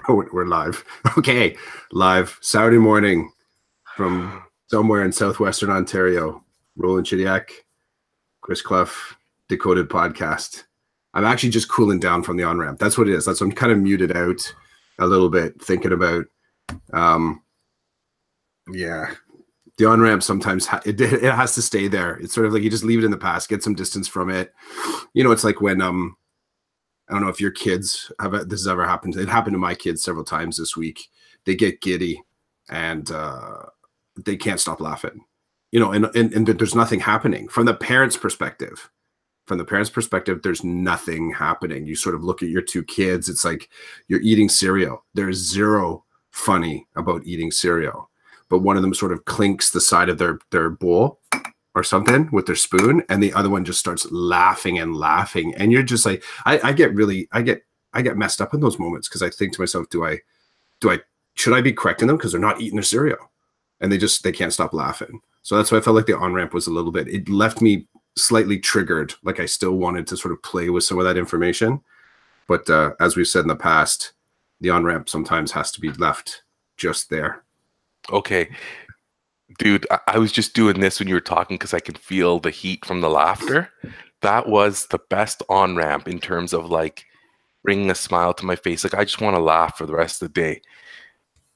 Oh, we're live. Okay, live Saturday morning from somewhere in southwestern Ontario. Rolland Chidiac, Chris Clough, DeCodEd Podcast. I'm actually just cooling down from the on-ramp. That's what it is. I'm kind of muted out a little bit, thinking about, yeah, the on-ramp sometimes it has to stay there. It's sort of like you just leave it in the past, get some distance from it. You know, it's like when I don't know if your kids this has ever happened. It happened to my kids several times this week. They get giddy and they can't stop laughing. You know, and there's nothing happening from the parent's perspective. From the parent's perspective, there's nothing happening. You sort of look at your two kids. It's like you're eating cereal. There's zero funny about eating cereal. But one of them sort of clinks the side of their bowl or something with their spoon, and the other one just starts laughing and laughing. And you're just like, I get messed up in those moments because I think to myself, should I be correcting them because they're not eating their cereal? And they can't stop laughing. So that's why I felt like the on-ramp was a little bit, it left me slightly triggered. Like I still wanted to sort of play with some of that information. But as we've said in the past, the on-ramp sometimes has to be left just there. Okay. Dude, I was just doing this when you were talking because I can feel the heat from the laughter. That was the best on-ramp in terms of like bringing a smile to my face. Like I just want to laugh for the rest of the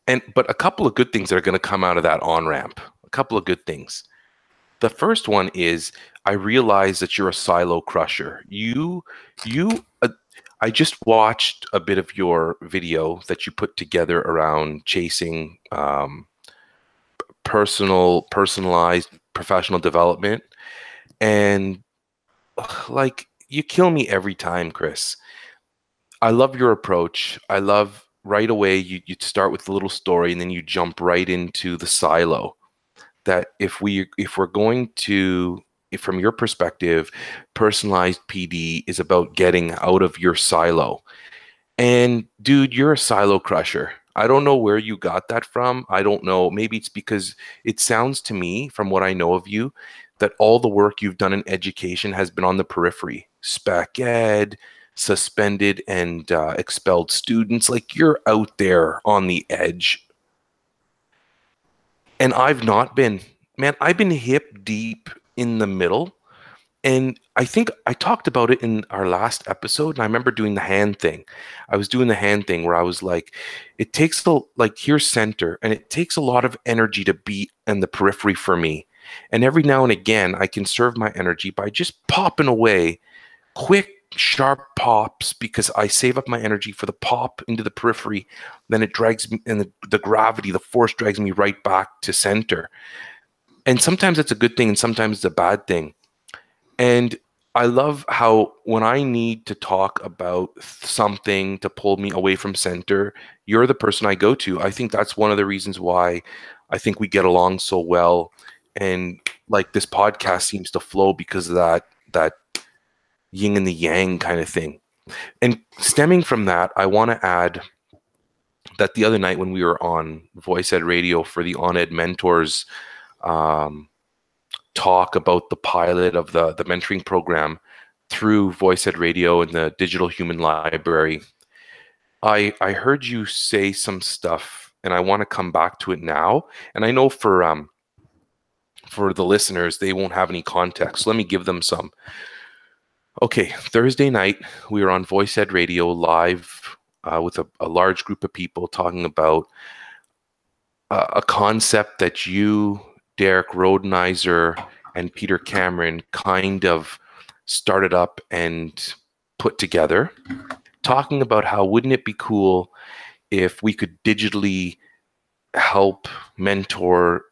day. But a couple of good things that are going to come out of that on-ramp. A couple of good things. The first one is I realize that you're a silo crusher. I just watched a bit of your video that you put together around chasing personalized professional development, and like you kill me every time, Chris. I love your approach. I love right away you start with the little story and then you jump right into the silo. That if we're going to, from your perspective, personalized PD is about getting out of your silo. And dude, you're a silo crusher. I don't know where you got that from. I don't know. Maybe it's because it sounds to me, from what I know of you, that all the work you've done in education has been on the periphery. Spec ed, suspended and expelled students. Like you're out there on the edge. And I've not been. Man, I've been hip deep in the middle. And I think I talked about it in our last episode, and I remember doing the hand thing. I was doing the hand thing where I was like, it takes here's center, and it takes a lot of energy to be in the periphery for me. And every now and again, I conserve my energy by just popping away, quick, sharp pops, because I save up my energy for the pop into the periphery. Then it drags me, and the gravity, the force drags me right back to center. And sometimes it's a good thing, and sometimes it's a bad thing. And I love how when I need to talk about something to pull me away from center, you're the person I go to. I think that's one of the reasons why I think we get along so well. And like this podcast seems to flow because of that yin and the yang kind of thing. And stemming from that, I want to add that the other night when we were on Voice Ed Radio for the On Ed Mentors talk about the pilot of the mentoring program through Voice Ed Radio and the Digital Human Library, I heard you say some stuff, and I want to come back to it now. And I know for the listeners, they won't have any context. So let me give them some. Okay, Thursday night, we were on Voice Ed Radio live with a large group of people talking about a concept that you, Derek Rodenizer, and Peter Cameron kind of started up and put together, talking about how wouldn't it be cool if we could digitally help mentor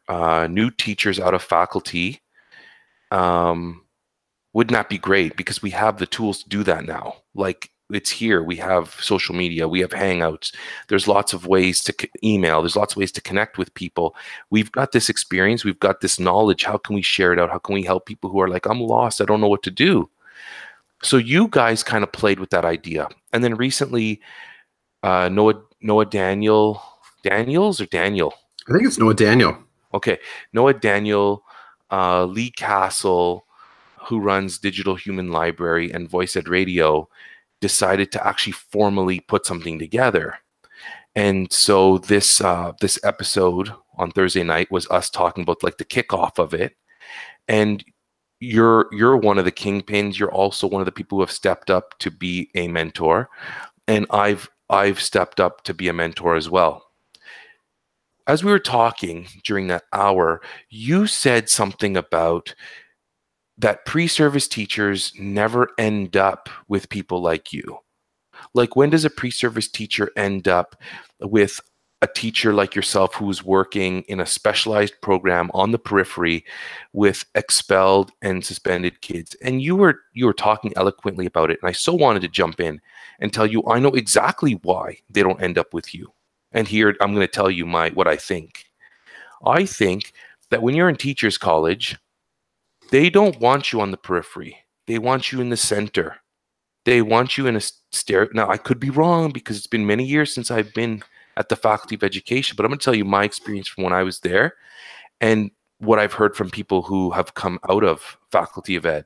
new teachers out of faculty. Wouldn't that be great? Because we have the tools to do that now. Like it's here. We have social media. We have Hangouts. There's lots of ways to email. There's lots of ways to connect with people. We've got this experience. We've got this knowledge. How can we share it out? How can we help people who are like, I'm lost. I don't know what to do. So you guys kind of played with that idea. And then recently, Noah Daniels or Daniel? I think it's Noah Daniel. Okay. Noah Daniel, Lee Castle, who runs Digital Human Library and Voice Ed Radio, decided to actually formally put something together. And so this episode on Thursday night was us talking about like the kickoff of it. And you're one of the kingpins. You're also one of the people who have stepped up to be a mentor, and I've stepped up to be a mentor as well. As we were talking during that hour, you said something about that pre-service teachers never end up with people like you. Like, when does a pre-service teacher end up with a teacher like yourself who's working in a specialized program on the periphery with expelled and suspended kids? And you were talking eloquently about it, and I so wanted to jump in and tell you I know exactly why they don't end up with you. And here I'm going to tell you what I think. I think that when you're in teachers college, they don't want you on the periphery. They want you in the center. They want you in a stair. Now, I could be wrong because it's been many years since I've been at the Faculty of Education, but I'm going to tell you my experience from when I was there and what I've heard from people who have come out of Faculty of Ed.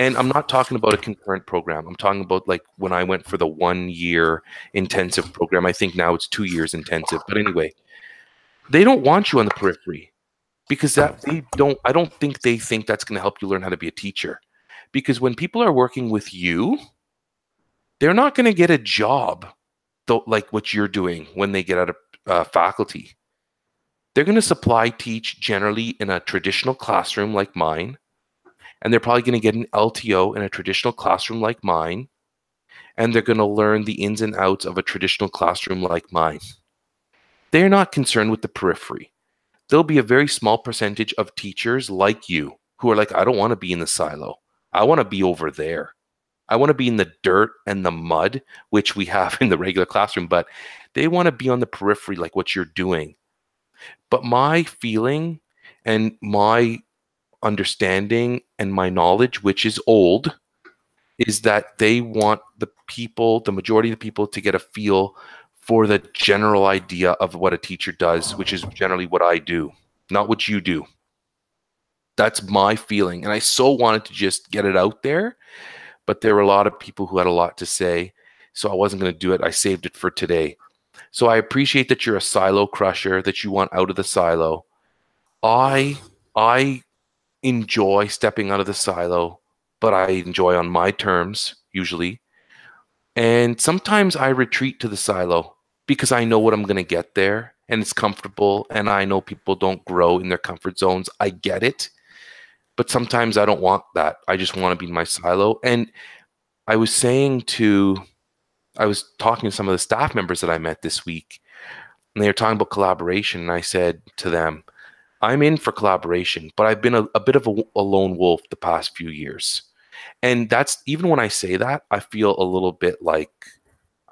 And I'm not talking about a concurrent program. I'm talking about like when I went for the 1 year intensive program. I think now it's 2 years intensive. But anyway, they don't want you on the periphery because I don't think they think that's going to help you learn how to be a teacher. Because when people are working with you, they're not going to get a job like what you're doing when they get out of faculty. They're going to supply teach generally in a traditional classroom like mine. And they're probably going to get an LTO in a traditional classroom like mine. And they're going to learn the ins and outs of a traditional classroom like mine. They're not concerned with the periphery. There'll be a very small percentage of teachers like you who are like, I don't want to be in the silo. I want to be over there. I want to be in the dirt and the mud, which we have in the regular classroom, but they want to be on the periphery like what you're doing. But my feeling and my understanding and my knowledge, which is old, is that they want the majority of the people to get a feel for the general idea of what a teacher does, which is generally what I do, not what you do. That's my feeling. And I so wanted to just get it out there, but there were a lot of people who had a lot to say, so I wasn't going to do it. I saved it for today. So I appreciate that you're a silo crusher, that you want out of the silo. I enjoy stepping out of the silo, but I enjoy on my terms, usually. And sometimes I retreat to the silo because I know what I'm going to get there, and it's comfortable, and I know people don't grow in their comfort zones. I get it. But sometimes I don't want that. I just want to be in my silo. And I was talking to some of the staff members that I met this week, and they were talking about collaboration. And I said to them, I'm in for collaboration, but I've been a bit of a lone wolf the past few years. And that's, even when I say that, I feel a little bit like,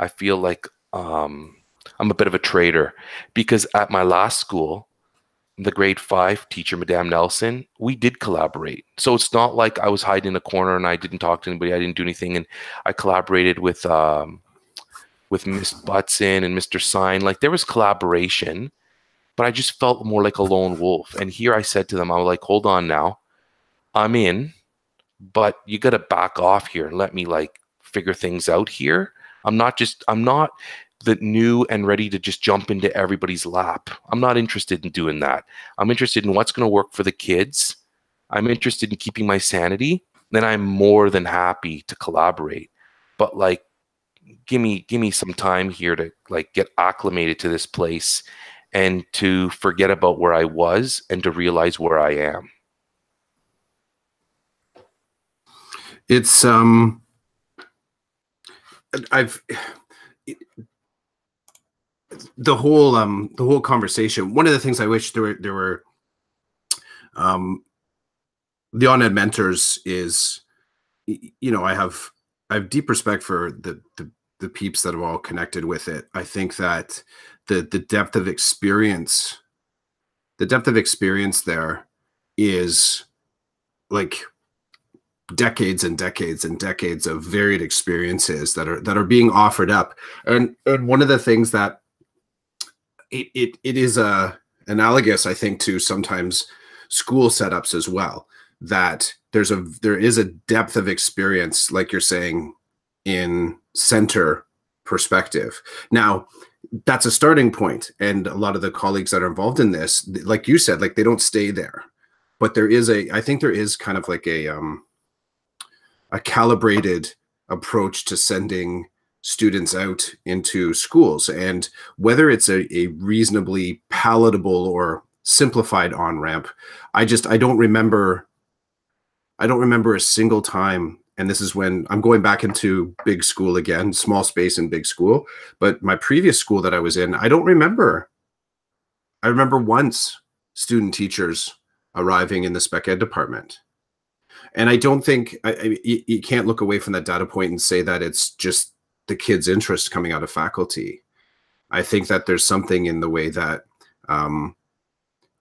I'm a bit of a traitor, because at my last school, the grade 5 teacher, Madame Nelson, we did collaborate. So it's not like I was hiding in a corner and I didn't talk to anybody. I didn't do anything. And I collaborated with Miss Butson and Mr. Sign. Like, there was collaboration, but I just felt more like a lone wolf. And here I said to them, I was like, hold on now. I'm in, but you got to back off here and let me like figure things out here. I'm not the new and ready to just jump into everybody's lap. I'm not interested in doing that. I'm interested in what's going to work for the kids. I'm interested in keeping my sanity. Then I'm more than happy to collaborate. But like, give me some time here to like get acclimated to this place and to forget about where I was and to realize where I am. It's the whole conversation. One of the things I wish there were the on-ed mentors is, you know, I have deep respect for the peeps that have all connected with it. I think that the depth of experience there is like decades and decades and decades of varied experiences that are being offered up. And one of the things that it is analogous, I think, to sometimes school setups as well, that there is a depth of experience, like you're saying, in center perspective. Now, that's a starting point. And a lot of the colleagues that are involved in this, like you said, like they don't stay there, but there is I think there is kind of like a calibrated approach to sending students out into schools. And whether it's a reasonably palatable or simplified on-ramp, I don't remember a single time. And this is when I'm going back into big school again, small space in big school. But my previous school that I was in, I remember once student teachers arriving in the spec ed department. And I don't think you can't look away from that data point and say that it's just the kids' interest coming out of faculty. I think that there's something in the way that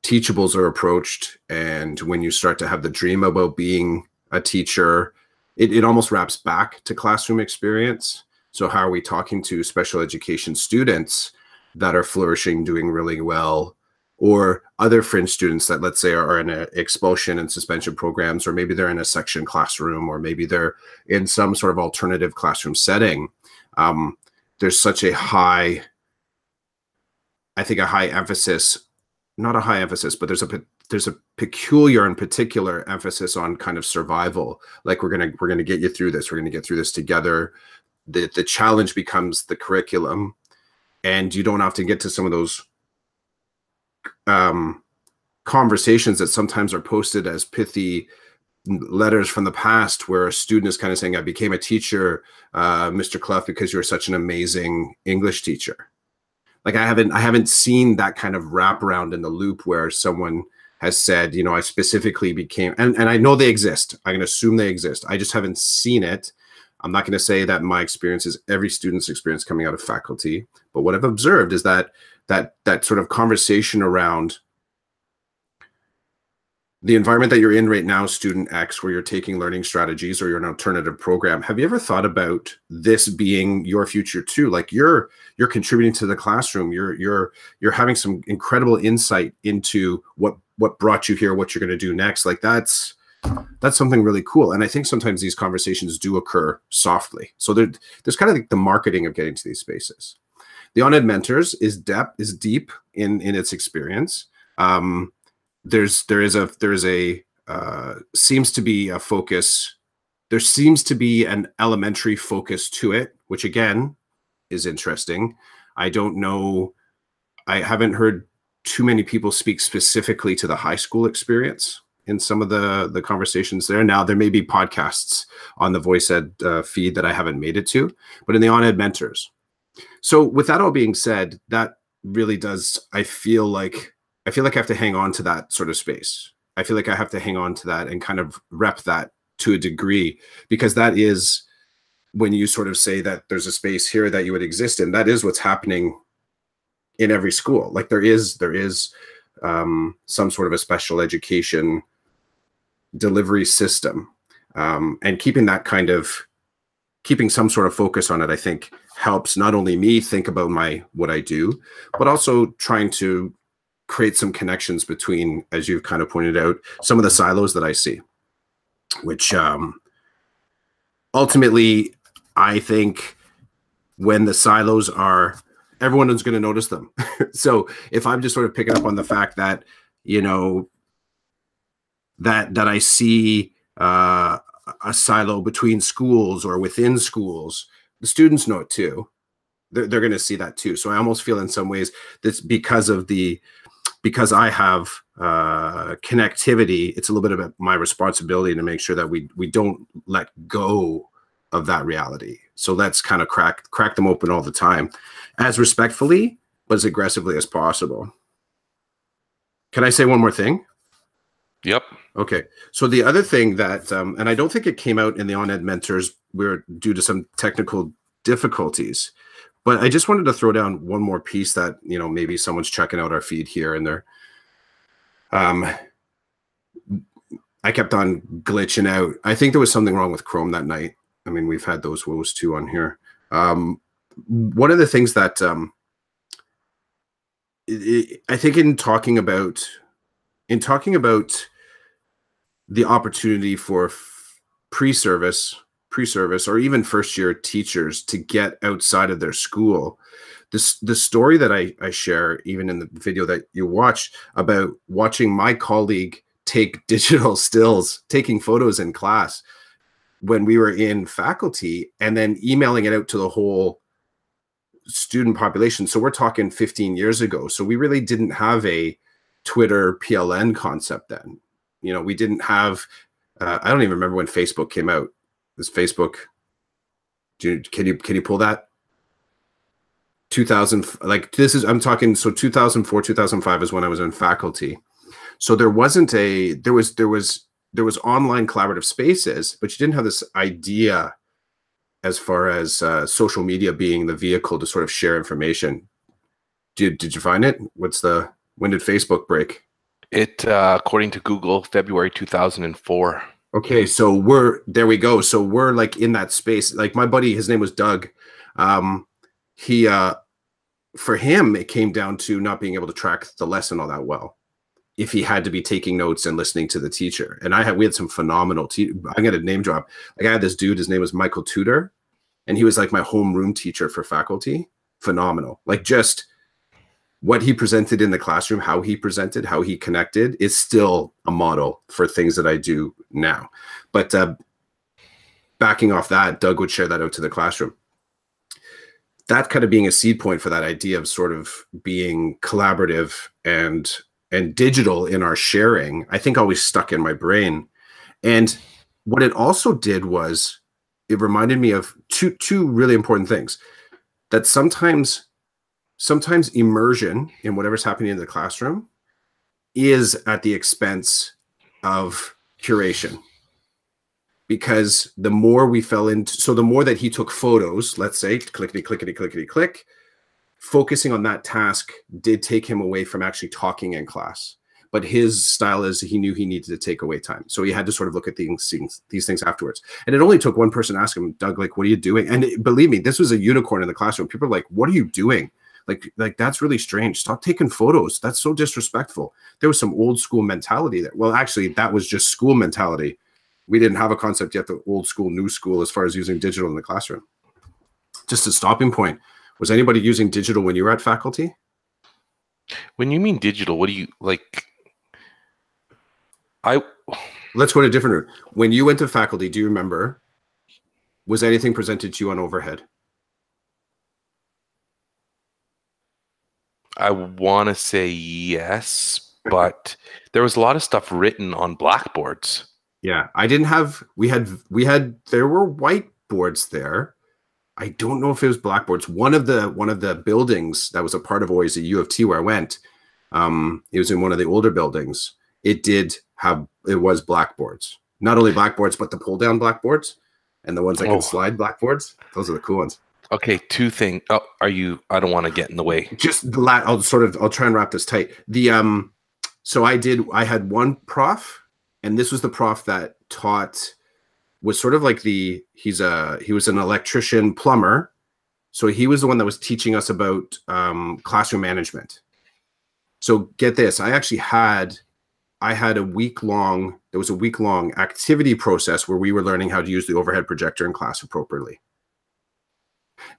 teachables are approached. And when you start to have the dream about being a teacher, it almost wraps back to classroom experience. So how are we talking to special education students that are flourishing, doing really well, or other fringe students that, let's say, are in a expulsion and suspension programs, or maybe they're in a section classroom, or maybe they're in some sort of alternative classroom setting. There's such a high, I think a high emphasis, not a high emphasis, but there's a peculiar and particular emphasis on kind of survival. Like we're gonna get you through this. We're gonna get through this together. The challenge becomes the curriculum, and you don't often get to some of those conversations that sometimes are posted as pithy letters from the past, where a student is kind of saying, "I became a teacher, Mr. Clough, because you're such an amazing English teacher." Like I haven't seen that kind of wraparound in the loop where someone has said, you know, I specifically became, and I know they exist. I can assume they exist. I just haven't seen it. I'm not going to say that my experience is every student's experience coming out of faculty, but what I've observed is that sort of conversation around the environment that you're in right now, student X, where you're taking learning strategies or you're an alternative program. Have you ever thought about this being your future too? Like you're contributing to the classroom. You're having some incredible insight into what brought you here, what you're going to do next. Like that's something really cool. And I think sometimes these conversations do occur softly. So there's kind of like the marketing of getting to these spaces. The On-Ed Mentors is deep in its experience. Seems to be a focus. There seems to be an elementary focus to it, which again is interesting. I don't know. I haven't heard too many people speak specifically to the high school experience in some of the conversations there. Now, there may be podcasts on the Voice Ed feed that I haven't made it to, but in the On-Ed Mentors. So with that all being said, that really does, I feel like I have to hang on to that sort of space. I feel like I have to hang on to that and kind of rep that to a degree, because that is when you sort of say that there's a space here that you would exist in, that is what's happening in every school. Like there is some sort of a special education delivery system, and keeping some sort of focus on it, I think helps not only me think about what I do, but also trying to create some connections between, as you've kind of pointed out, some of the silos that I see, which ultimately, I think when the silos are, everyone is going to notice them. So if I'm just sort of picking up on the fact that, you know, that I see a silo between schools or within schools, the students know it too. They're going to see that too. So I almost feel in some ways that's because I have connectivity, it's a little bit of my responsibility to make sure that we don't let go of that reality. So let's kind of crack them open all the time, as respectfully, but as aggressively as possible. Can I say one more thing? Yep. Okay. So the other thing that, and I don't think it came out in the On-Ed Mentors, we're due to some technical difficulties, but I just wanted to throw down one more piece that, you know, maybe someone's checking out our feed here and they're, I kept on glitching out. I think there was something wrong with Chrome that night. I mean, we've had those woes too on here. One of the things that I think in talking about the opportunity for pre-service, pre-service, or even first-year teachers to get outside of their school. The story that I share, even in the video that you watched, about watching my colleague take digital stills, taking photos in class when we were in faculty, and then emailing it out to the whole student population. So we're talking 15 years ago. So we really didn't have a Twitter PLN concept then. You know, we didn't have, I don't even remember when Facebook came out. This Facebook, can you pull that? 2000, like this is, I'm talking, so 2004, 2005 is when I was in faculty. So there wasn't there was online collaborative spaces, but you didn't have this idea as far as social media being the vehicle to sort of share information. Did you find it? When did Facebook break? It, according to Google, February 2004. Okay, so there we go. So we're like in that space. Like my buddy, his name was Doug. For him, it came down to not being able to track the lesson all that well, if he had to be taking notes and listening to the teacher. And we had some phenomenal I'm gonna name drop. Like I had this dude, his name was Michael Tudor, and he was like my homeroom teacher for faculty. Phenomenal. Like just what he presented in the classroom, how he presented, how he connected is still a model for things that I do now. But backing off that, Doug would share that out to the classroom. That kind of being a seed point for that idea of sort of being collaborative and digital in our sharing, I think always stuck in my brain. And what it also did was it reminded me of two really important things. That sometimes immersion in whatever's happening in the classroom is at the expense of curation. Because the more we fell into, so the more that he took photos, let's say, clickety, clickety, clickety, click, focusing on that task did take him away from actually talking in class. But his style is he knew he needed to take away time. So he had to sort of look at these things afterwards. And it only took one person to ask him, Doug, like, what are you doing? And believe me, this was a unicorn in the classroom. People are like, what are you doing? Like that's really strange. Stop taking photos. That's so disrespectful. There was some old school mentality there. Well, actually, that was just school mentality. We didn't have a concept yet, the old school, new school, as far as using digital in the classroom. Just a stopping point. Was anybody using digital when you were at faculty? When you mean digital, what do you like? Let's go to a different route. When you went to faculty, do you remember, was anything presented to you on overhead? I want to say yes, but there was a lot of stuff written on blackboards. Yeah, I didn't have, there were whiteboards there. I don't know if it was blackboards. One of the buildings that was a part of always a U of T where I went, it was in one of the older buildings. It was blackboards. Not only blackboards, but the pull down blackboards and the ones that can slide blackboards. Those are the cool ones. Okay, two things. Oh, I don't want to get in the way. Just I'll try and wrap this tight. So I had one prof, and this was the prof that taught, was sort of like he was an electrician plumber. So he was the one that was teaching us about classroom management. So get this, I had a week-long activity process where we were learning how to use the overhead projector in class appropriately.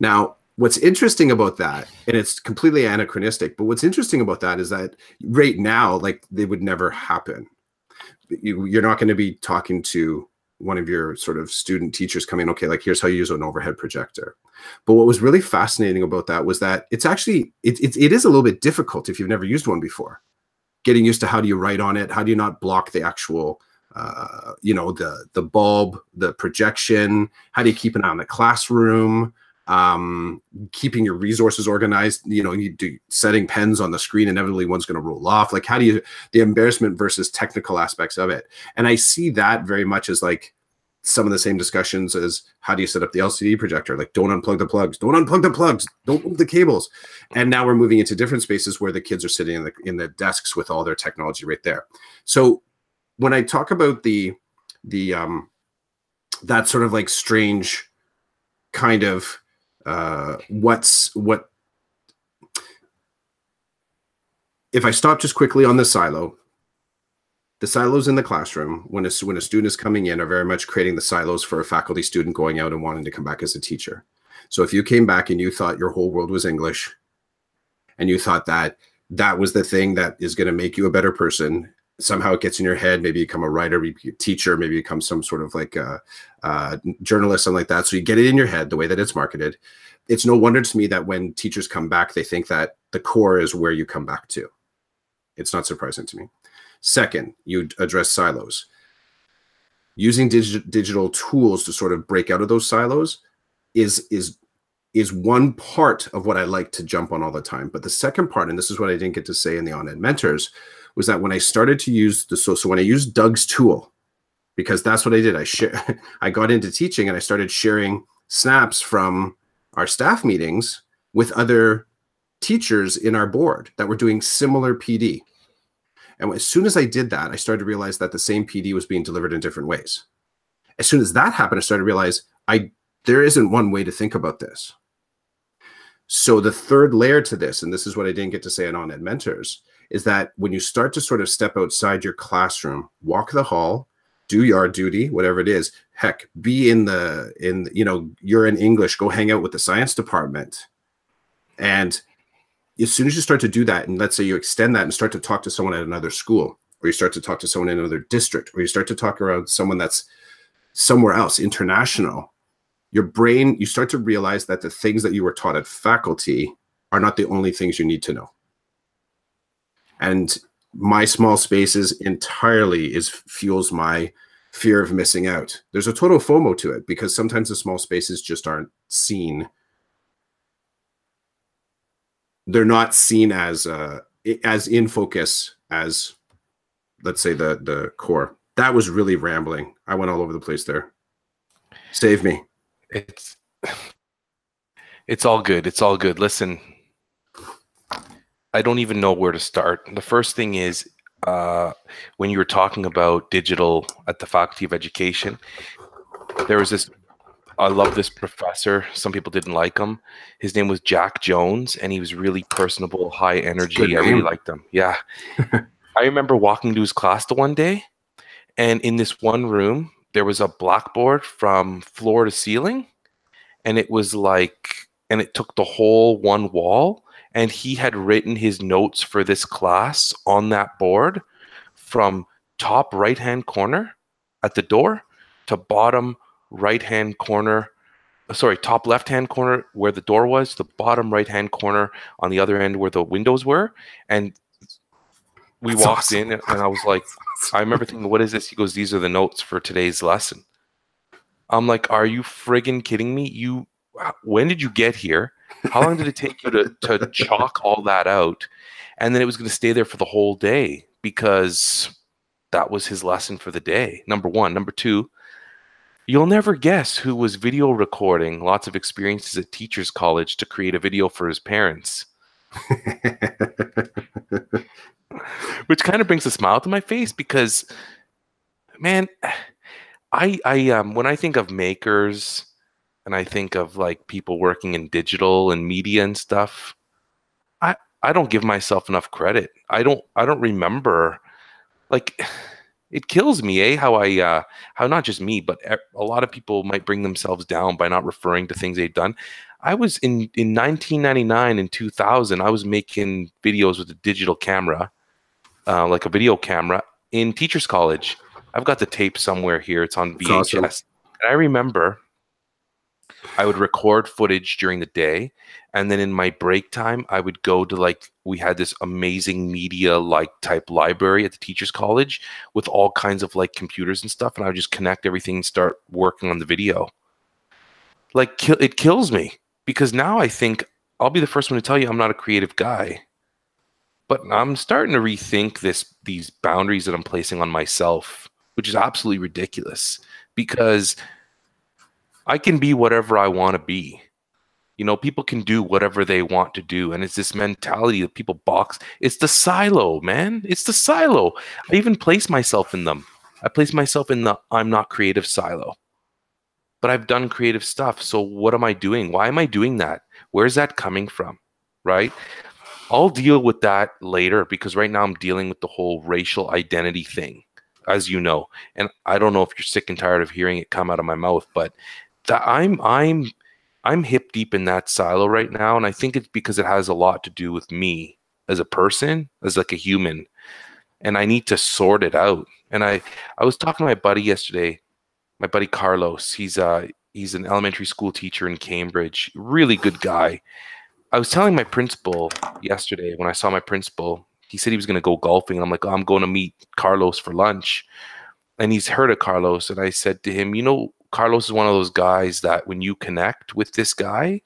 Now, what's interesting about that, and it's completely anachronistic, but what's interesting about that is that right now, like, they would never happen. You're not going to be talking to one of your sort of student teachers coming, okay, like, here's how you use an overhead projector. But what was really fascinating about that was that it's actually, it is a little bit difficult if you've never used one before. Getting used to how do you write on it? How do you not block the actual, the bulb, the projection? How do you keep an eye on the classroom? Keeping your resources organized, you do setting pens on the screen, inevitably one's going to roll off. Like, how do you, the embarrassment versus technical aspects of it. And I see that very much as like some of the same discussions as how do you set up the LCD projector? Like, don't unplug the plugs, don't move the cables. And now we're moving into different spaces where the kids are sitting in the desks with all their technology right there. So when I talk about that sort of like strange kind of, if I stop just quickly on the silo, The silos in the classroom, when a student is coming in, are very much creating the silos for a faculty student going out and wanting to come back as a teacher. So if you came back and you thought your whole world was English, and you thought that that was the thing that is going to make you a better person, somehow it gets in your head, maybe you become a writer, maybe a teacher, maybe you become some sort of like a journalist, something like that. So you get it in your head the way that it's marketed. It's no wonder to me that when teachers come back, they think that the core is where you come back to. It's not surprising to me. Second, you address silos. Using digital tools to sort of break out of those silos is one part of what I like to jump on all the time. But the second part, and this is what I didn't get to say in the On-Ed Mentors, was that when I started to use so when I used Doug's tool, because that's what I did, I got into teaching and I started sharing snaps from our staff meetings with other teachers in our board that were doing similar PD. And as soon as I did that, I started to realize that the same PD was being delivered in different ways. As soon as that happened, I started to realize there isn't one way to think about this. So the third layer to this, and this is what I didn't get to say in On-Ed Mentors, is that when you start to sort of step outside your classroom, walk the hall, do yard duty, whatever it is, heck, be you're in English, go hang out with the science department. And as soon as you start to do that, and let's say you extend that and start to talk to someone at another school, or you start to talk to someone in another district, or you start to talk around someone that's somewhere else, international, your brain, you start to realize that the things that you were taught at faculty are not the only things you need to know. And my small spaces entirely fuels my fear of missing out. There's a total FOMO to it because sometimes the small spaces just aren't seen. They're not seen as in focus as, let's say, the core. That was really rambling. I went all over the place there. Save me. It's all good. It's all good. Listen, I don't even know where to start. The first thing is when you were talking about digital at the Faculty of Education, there was this, I love this professor. Some people didn't like him. His name was Jack Jones, and he was really personable, high energy. I really liked him. Yeah. I remember walking to his class the one day, and in this one room, there was a blackboard from floor to ceiling, and it was like, and it took the whole one wall, and he had written his notes for this class on that board from top right-hand corner at the door to bottom right-hand corner, top left-hand corner where the door was, the bottom right-hand corner on the other end where the windows were. And we walked in, and I was like, I remember thinking, what is this? He goes, these are the notes for today's lesson. I'm like, are you friggin' kidding me? When did you get here? How long did it take you to chalk all that out? And then it was going to stay there for the whole day because that was his lesson for the day. Number one. Number two, you'll never guess who was video recording lots of experiences at Teachers College to create a video for his parents. Which kind of brings a smile to my face because, man, I when I think of makers and I think of like people working in digital and media and stuff, I don't give myself enough credit. I don't remember, like, it kills me, how not just me, but a lot of people might bring themselves down by not referring to things they've done. I was in 1999 and 2000, I was making videos with a digital camera, like a video camera in Teachers College. I've got the tape somewhere here. It's on VHS. Awesome. And I remember I would record footage during the day, and then in my break time, I would go to we had this amazing media type library at the Teachers College with all kinds of computers and stuff, and I would just connect everything and start working on the video. It kills me because now I think I'll be the first one to tell you I'm not a creative guy, but I'm starting to rethink these boundaries that I'm placing on myself, which is absolutely ridiculous because I can be whatever I want to be. People can do whatever they want to do. And it's this mentality that people box. It's the silo, man. It's the silo. I even place myself in them. I place myself in the I'm not creative silo. But I've done creative stuff. So what am I doing? Why am I doing that? Where's that coming from? Right? I'll deal with that later because right now I'm dealing with the whole racial identity thing. as you know, and I don't know if you're sick and tired of hearing it come out of my mouth, but I'm hip deep in that silo right now, and I think it's because it has a lot to do with me as a person, as like a human, and I need to sort it out. And I was talking to my buddy yesterday, my buddy Carlos. He's an elementary school teacher in Cambridge, really good guy. I was telling my principal yesterday when I saw my principal, he said he was going to go golfing, and I'm like, oh, I'm going to meet Carlos for lunch. And he's heard of Carlos, and I said to him, Carlos is one of those guys that when you connect with this guy,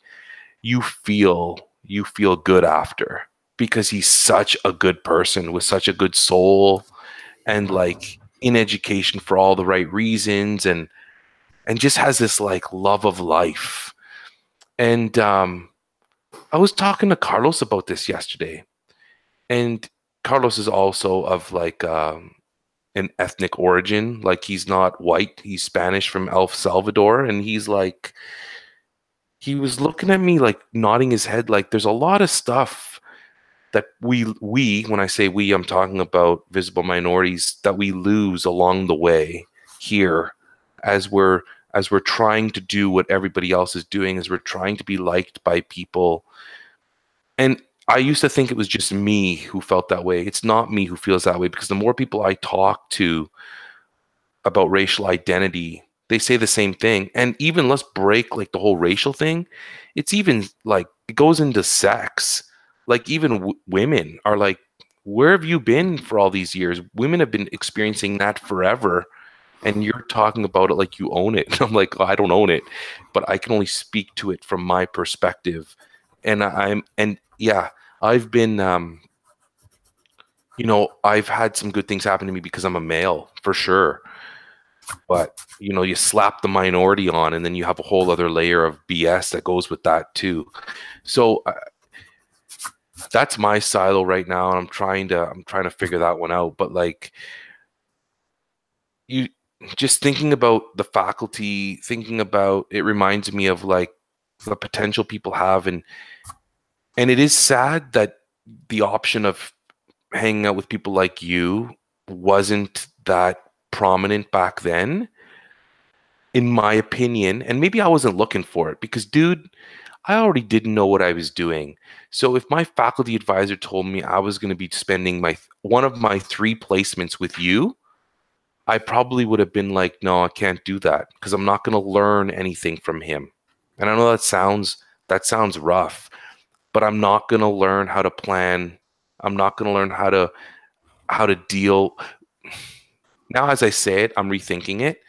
you feel good after, because he's such a good person with such a good soul, and like in education for all the right reasons, and just has this like love of life. And I was talking to Carlos about this yesterday, and Carlos is also of like an ethnic origin. Like, he's not white, he's Spanish from El Salvador, and he was looking at me like nodding his head, like there's a lot of stuff that we when I say we, I'm talking about visible minorities, that we lose along the way here as we're trying to do what everybody else is doing, as we're trying to be liked by people. And I used to think it was just me who felt that way. It's not me who feels that way, because the more people I talk to about racial identity, they say the same thing. And even, let's break like the whole racial thing. It's even like, it goes into sex. Like, even women are like, where have you been for all these years? Women have been experiencing that forever, and you're talking about it like you own it. And I'm like, oh, I don't own it, but I can only speak to it from my perspective. And I've been, I've had some good things happen to me because I'm a male, for sure. But, you slap the minority on, and then you have a whole other layer of BS that goes with that too. So that's my silo right now, and I'm trying to figure that one out. But like, you just thinking about the faculty, thinking about it reminds me of like the potential people have, and it is sad that the option of hanging out with people like you wasn't that prominent back then, in my opinion. And maybe I wasn't looking for it, because, dude, I already didn't know what I was doing. So if my faculty advisor told me I was going to be spending one of my 3 placements with you, I probably would have been like, no, I can't do that, because I'm not going to learn anything from him. And I know that sounds rough, but I'm not going to learn how to plan. I'm not going to learn how to deal. Now, as I say it, I'm rethinking it,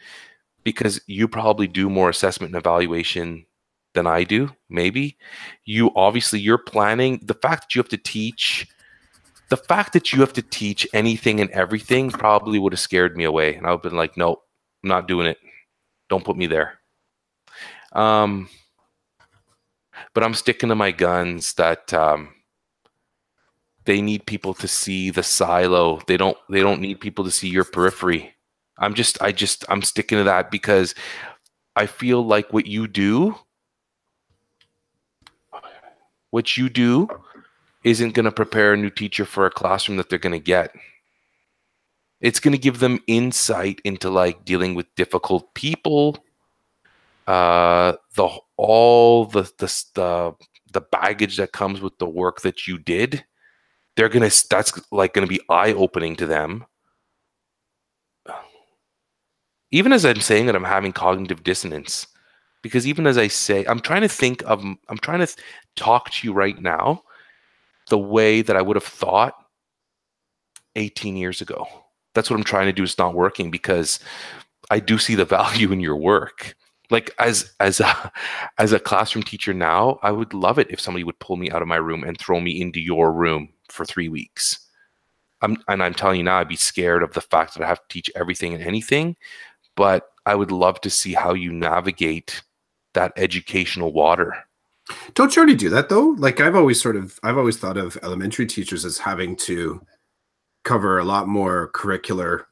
because you probably do more assessment and evaluation than I do. Maybe you're planning. The fact that you have to teach anything and everything probably would have scared me away, and I would have been like, no, I'm not doing it. Don't put me there. But I'm sticking to my guns that they need people to see the silo. They don't need people to see your periphery. I'm sticking to that, because I feel like what you do isn't going to prepare a new teacher for a classroom that they're going to get. It's going to give them insight into like dealing with difficult people, the baggage that comes with the work that you did. That's like going to be eye-opening to them. Even as I'm saying that, I'm having cognitive dissonance, because even as I say, I'm trying to talk to you right now the way that I would have thought 18 years ago. That's what I'm trying to do. It's not working, because I do see the value in your work. Like, as a classroom teacher now, I would love it if somebody would pull me out of my room and throw me into your room for 3 weeks. I'm telling you now, I'd be scared of the fact that I have to teach everything and anything, but I would love to see how you navigate that educational water. Don't you already do that though? Like, I've always thought of elementary teachers as having to cover a lot more curricular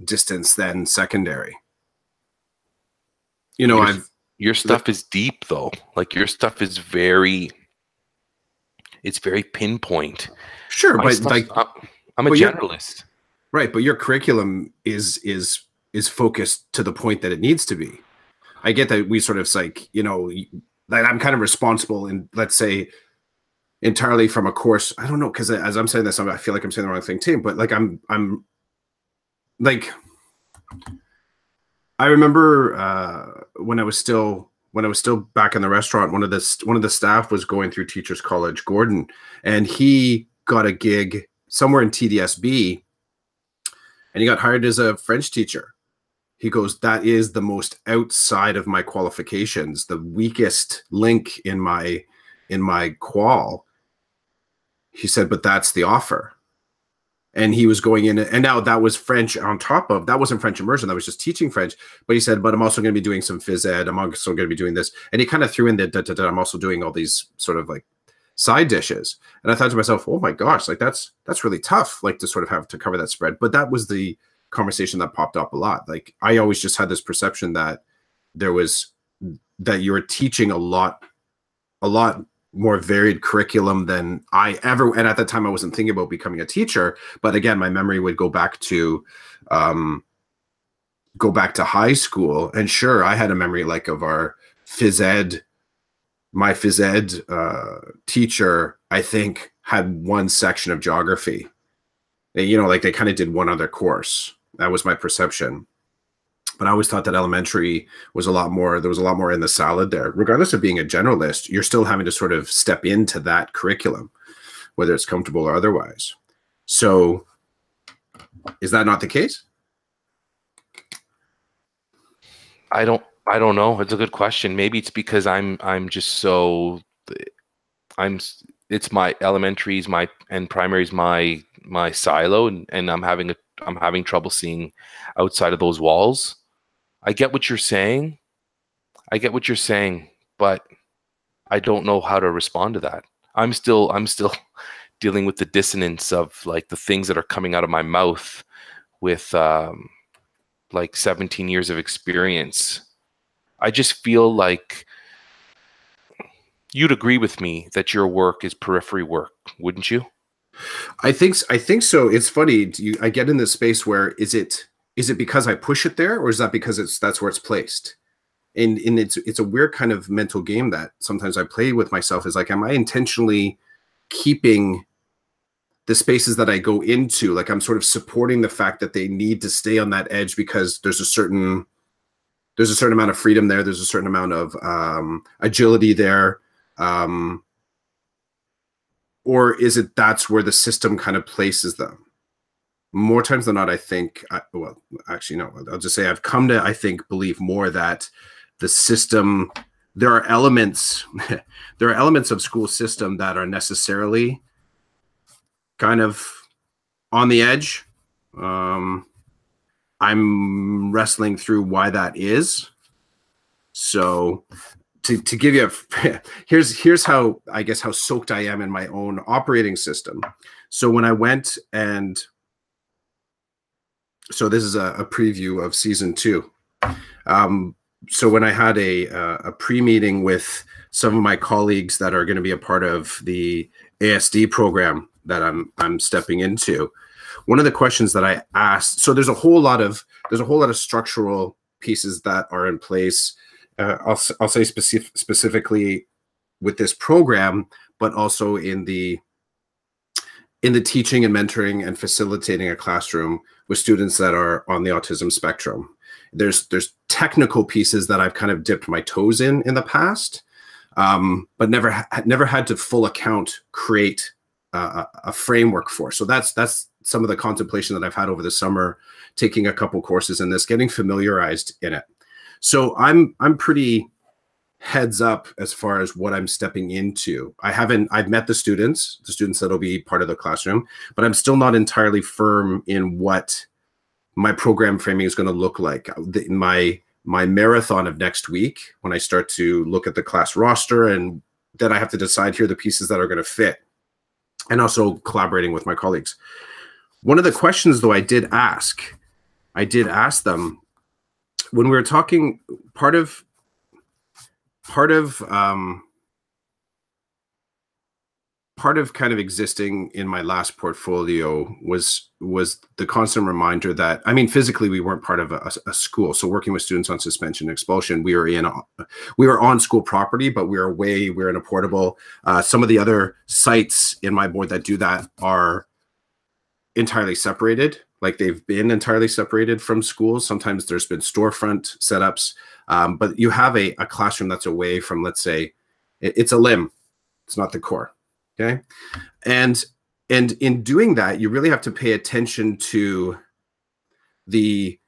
distance than secondary. Your stuff is deep though. Like, your stuff is very pinpoint. Sure, but like, I'm a generalist. Right, but your curriculum is focused to the point that it needs to be. I get that we sort of like, you know, that I'm kind of responsible in, let's say, entirely from a course. I don't know, because as I'm saying this, I feel like I'm saying the wrong thing too. But like I'm like, I remember when I was still back in the restaurant, one of the staff was going through Teachers College, Gordon, and he got a gig somewhere in TDSB, and he got hired as a French teacher. He goes, that is the most outside of my qualifications, the weakest link in my qual. He said, but that's the offer. And he was going in, and now that was French on top of, that wasn't French immersion, that was just teaching French. But he said, but I'm also going to be doing some phys ed, I'm also going to be doing this. And he kind of threw in the, I'm also doing all these sort of like side dishes. And I thought to myself, oh my gosh, like that's really tough, like to sort of have to cover that spread. But that was the conversation that popped up a lot. Like I always just had this perception that that you were teaching a lot more varied curriculum than I ever, and at that time I wasn't thinking about becoming a teacher, but again, my memory would go back to high school. And sure, I had a memory like of our phys ed, my phys ed teacher, I think had one section of geography. You know, like they kind of did one other course. That was my perception. But I always thought that elementary was a lot more, there was a lot more in the salad there. Regardless of being a generalist, you're still having to sort of step into that curriculum, whether it's comfortable or otherwise. So is that not the case? I don't know. It's a good question. Maybe it's because it's my elementaries, and primaries, my silo, and I'm having trouble seeing outside of those walls. I get what you're saying, but I don't know how to respond to that. I'm still dealing with the dissonance of like the things that are coming out of my mouth with like 17 years of experience. I just feel like you'd agree with me that your work is periphery work, wouldn't you? I think so. It's funny. I get in this space where is it because I push it there, or is that because that's where it's placed? And it's a weird kind of mental game that sometimes I play with myself. Is like, am I intentionally keeping the spaces that I go into? Like I'm sort of supporting the fact that they need to stay on that edge because there's a certain amount of freedom there. There's a certain amount of agility there. Or is it that's where the system kind of places them? More times than not, I think, well, actually, no, I'll just say I've come to, I think, believe more that the system, there are elements of school system that are necessarily kind of on the edge. I'm wrestling through why that is. So to give you here's how, I guess, how soaked I am in my own operating system. So when I went and so this is a preview of season 2. So when I had a pre-meeting with some of my colleagues that are going to be a part of the ASD program that I'm stepping into, one of the questions that I asked, so there's a whole lot of structural pieces that are in place. I'll say specifically with this program, but also in the teaching and mentoring and facilitating a classroom with students that are on the autism spectrum. There's technical pieces that I've kind of dipped my toes in the past, but never had to full account create a framework for. So that's some of the contemplation that I've had over the summer, taking a couple courses in this, getting familiarized in it. So I'm pretty heads up as far as what I'm stepping into. I've met the students that'll be part of the classroom, but I'm still not entirely firm in what my program framing is going to look like. My marathon of next week, when I start to look at the class roster, and then I have to decide here the pieces that are going to fit, and also collaborating with my colleagues. One of the questions, though, I did ask them when we were talking, part of part of kind of existing in my last portfolio was the constant reminder that, I mean, physically we weren't part of a school. So working with students on suspension and expulsion, we were on school property, but we were in a portable. Some of the other sites in my board that do that are entirely separated. Like they've been entirely separated from schools. Sometimes there's been storefront setups, but you have a classroom that's away from, let's say, it's a limb. It's not the core. Okay. And in doing that, you really have to pay attention to the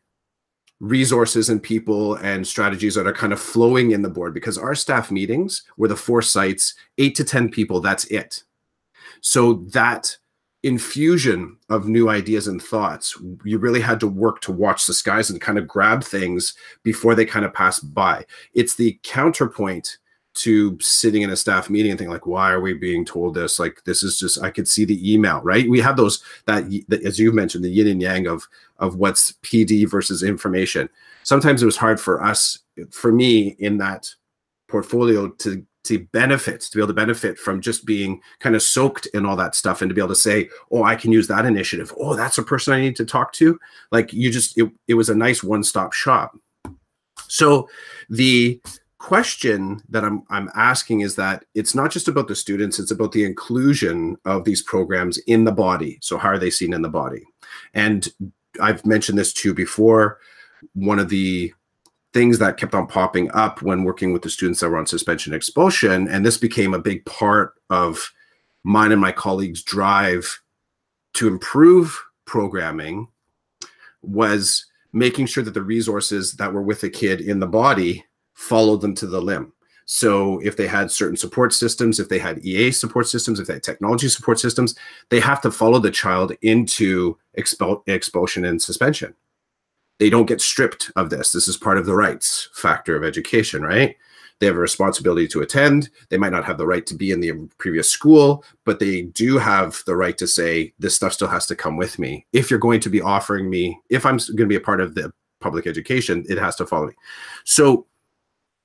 resources and people and strategies that are kind of flowing in the board, because our staff meetings were the 4 sites, 8 to 10 people, that's it. So that infusion of new ideas and thoughts, you really had to work to watch the skies and kind of grab things before they kind of pass by. It's the counterpoint to sitting in a staff meeting and thinking like, why are we being told this? Like, this is just, I could see the email, right? We have those, that as you mentioned, the yin and yang of what's PD versus information. Sometimes it was hard for me in that portfolio to be able to benefit from just being kind of soaked in all that stuff, and to be able to say, oh, I can use that initiative. Oh, that's a person I need to talk to. Like it was a nice one-stop shop. So the question that I'm asking is that it's not just about the students, it's about the inclusion of these programs in the body. So how are they seen in the body? And I've mentioned this too before. One of the things that kept on popping up when working with the students that were on suspension and expulsion, and this became a big part of mine and my colleagues' drive to improve programming, was making sure that the resources that were with the kid in the body followed them to the limb. So if they had certain support systems, if they had EA support systems, if they had technology support systems, they have to follow the child into expulsion and suspension. They don't get stripped of this. This is part of the rights factor of education, right? They have a responsibility to attend. They might not have the right to be in the previous school, but they do have the right to say, this stuff still has to come with me. If you're going to be offering me, if I'm going to be a part of the public education, it has to follow me. So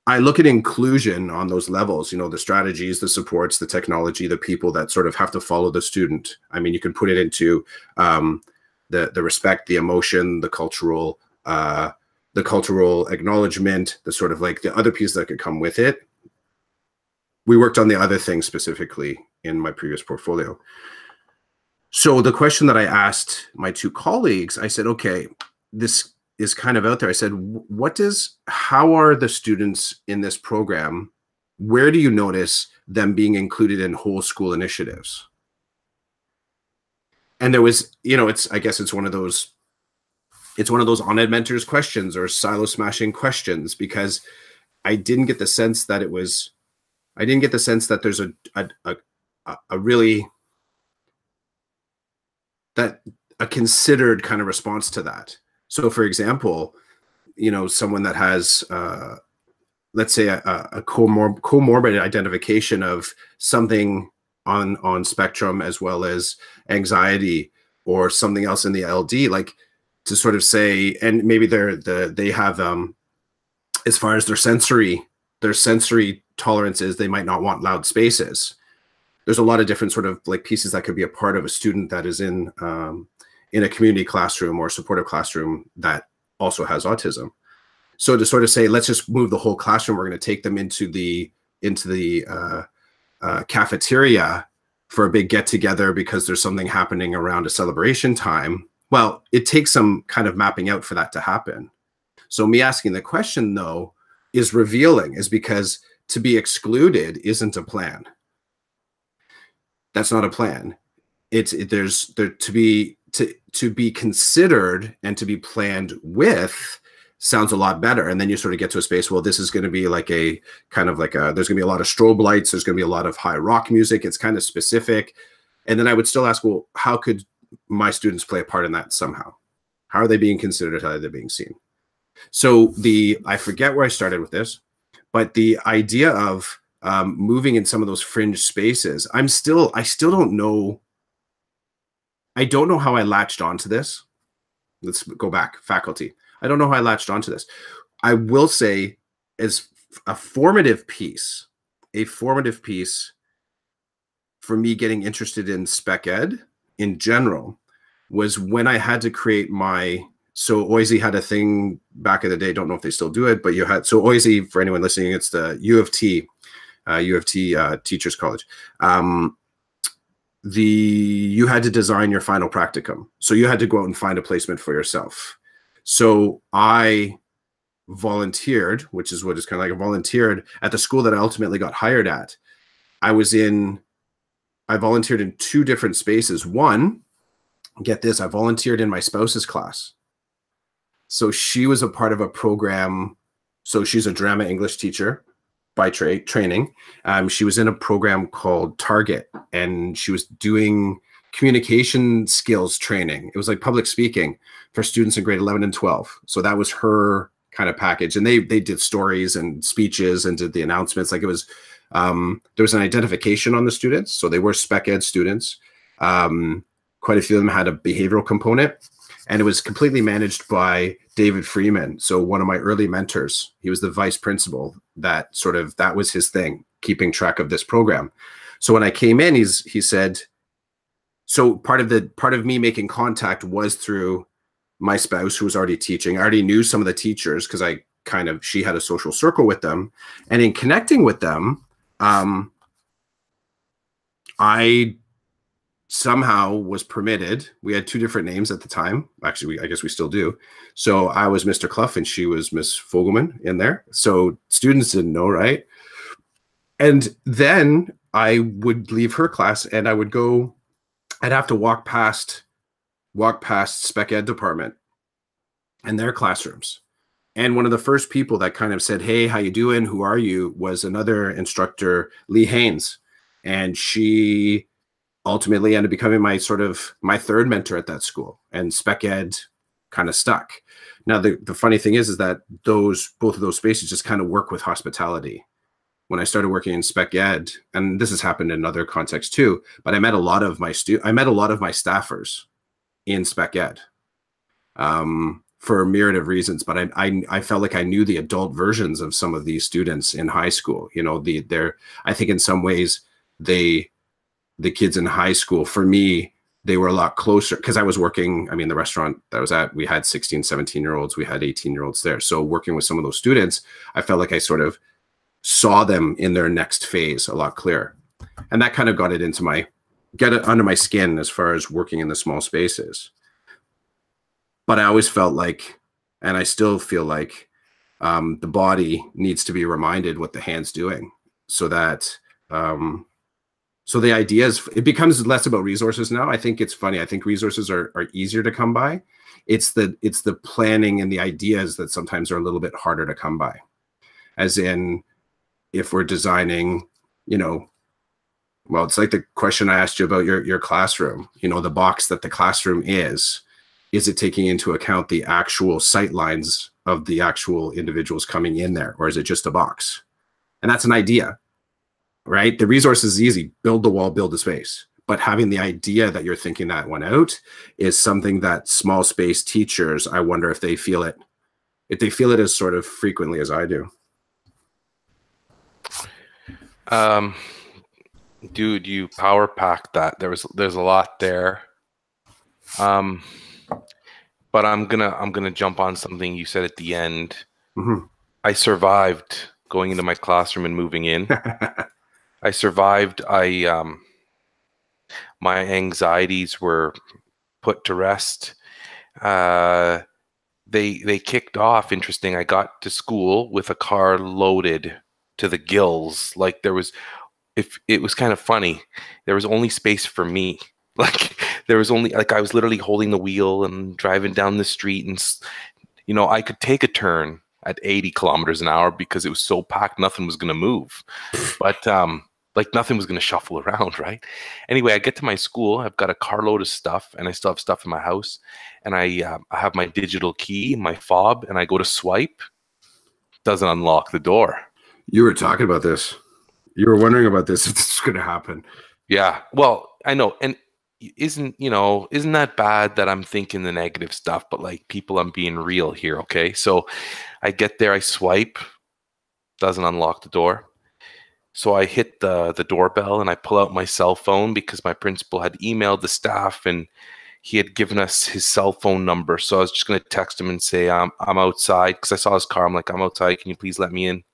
I look at inclusion on those levels, you know, the strategies, the supports, the technology, the people that sort of have to follow the student. I mean, you can put it into the respect, the emotion, the cultural acknowledgement, the sort of like the other piece that could come with it. We worked on the other things specifically in my previous portfolio. So the question that I asked my 2 colleagues, I said, okay, this is kind of out there. I said, how are the students in this program? Where do you notice them being included in whole school initiatives? And there was, you know, I guess it's one of those on-ed mentors questions or silo smashing questions, because I didn't get the sense that there's a considered kind of response to that. So for example, you know, someone that has, let's say a comorbid identification of something on spectrum, as well as anxiety or something else in the LD, like to sort of say, and maybe they have, as far as their sensory tolerances, they might not want loud spaces. There's a lot of different sort of like pieces that could be a part of a student that is in a community classroom or supportive classroom that also has autism. So to sort of say, let's just move the whole classroom, we're going to take them into the cafeteria for a big get together because there's something happening around a celebration time. Well, it takes some kind of mapping out for that to happen. So me asking the question though is revealing, is because to be excluded isn't a plan. That's not a plan. To be considered and to be planned with sounds a lot better. And then you sort of get to a space, well, this is going to be like a kind of like there's going to be a lot of strobe lights. There's going to be a lot of high rock music. It's kind of specific. And then I would still ask, well, how could my students play a part in that somehow? How are they being considered? How are they being seen? So I forget where I started with this, but the idea of moving in some of those fringe spaces, I still don't know. I don't know how I latched onto this. Let's go back, faculty. I don't know how I latched onto this. I will say, as a formative piece for me getting interested in spec ed in general was when I had to create so OISE had a thing back in the day, don't know if they still do it, but so OISE, for anyone listening, it's the U of T Teachers College. You had to design your final practicum. So you had to go out and find a placement for yourself. So I volunteered, which is what is kind of like I volunteered at the school that I ultimately got hired at. I volunteered in 2 different spaces. One, get this, I volunteered in my spouse's class. So she was a part of a program. So she's a drama English teacher by training. She was in a program called Target, and she was doing communication skills training. It was like public speaking for students in grade 11 and 12. So that was her kind of package. And they did stories and speeches and did the announcements. Like it was, there was an identification on the students. So they were spec ed students. Quite a few of them had a behavioral component, and it was completely managed by David Freeman. So one of my early mentors, he was the vice principal. That was his thing, keeping track of this program. So when I came in, he said, so part of me making contact was through my spouse, who was already teaching. I already knew some of the teachers because she had a social circle with them. And in connecting with them, I somehow was permitted. We had 2 different names at the time. Actually, I guess we still do. So I was Mr. Clough and she was Miss Fogelman in there. So students didn't know, right? And then I would leave her class and I'd have to walk past spec ed department and their classrooms. And one of the first people that kind of said, "Hey, how you doing? Who are you?" was another instructor, Lee Haynes. And she ultimately ended up becoming my 3rd mentor at that school, and spec ed kind of stuck. Now, the funny thing is that both of those spaces just kind of work with hospitality. When I started working in spec ed, and this has happened in other contexts too, but I met a lot of my staffers in spec ed for a myriad of reasons. But I felt like I knew the adult versions of some of these students in high school. You know, I think in some ways the kids in high school, for me, they were a lot closer because I was working. I mean, the restaurant that I was at, we had 16, 17-year-olds, we had 18-year-olds there. So working with some of those students, I felt like I sort of saw them in their next phase a lot clearer. And that kind of got it under my skin as far as working in the small spaces. But I always felt like, and I still feel like, the body needs to be reminded what the hand's doing, so that so the ideas, it becomes less about resources now. I think it's funny. I think resources are easier to come by. It's the planning and the ideas that sometimes are a little bit harder to come by. As in, if we're designing, well, it's like the question I asked you about your classroom, the box that the classroom is it taking into account the actual sight lines of the actual individuals coming in there, or is it just a box? And that's an idea, right? The resource is easy, build the wall, build the space. But having the idea that you're thinking that one out is something that small space teachers, I wonder if they feel it as sort of frequently as I do. Dude, you power packed that. There's a lot there. But I'm gonna jump on something you said at the end. Mm-hmm. I survived going into my classroom and moving in. I survived. My anxieties were put to rest. They kicked off. Interesting. I got to school with a car loaded to the gills. Like it was kind of funny. There was only space for me. Like there was only, I was literally holding the wheel and driving down the street, and I could take a turn at 80 kilometers an hour because it was so packed, nothing was going to move. But nothing was going to shuffle around, right? Anyway, I get to my school. I've got a carload of stuff, and I still have stuff in my house. And I have my digital key, my fob, and I go to swipe. Doesn't unlock the door. You were talking about this. You were wondering about this, if this is going to happen. Yeah. Well, I know. And isn't that bad that I'm thinking the negative stuff, but like, people, I'm being real here. Okay. So I get there, I swipe, doesn't unlock the door. So I hit the doorbell and I pull out my cell phone because my principal had emailed the staff and he had given us his cell phone number. So I was just going to text him and say, I'm outside, because I saw his car. I'm like, I'm outside. Can you please let me in?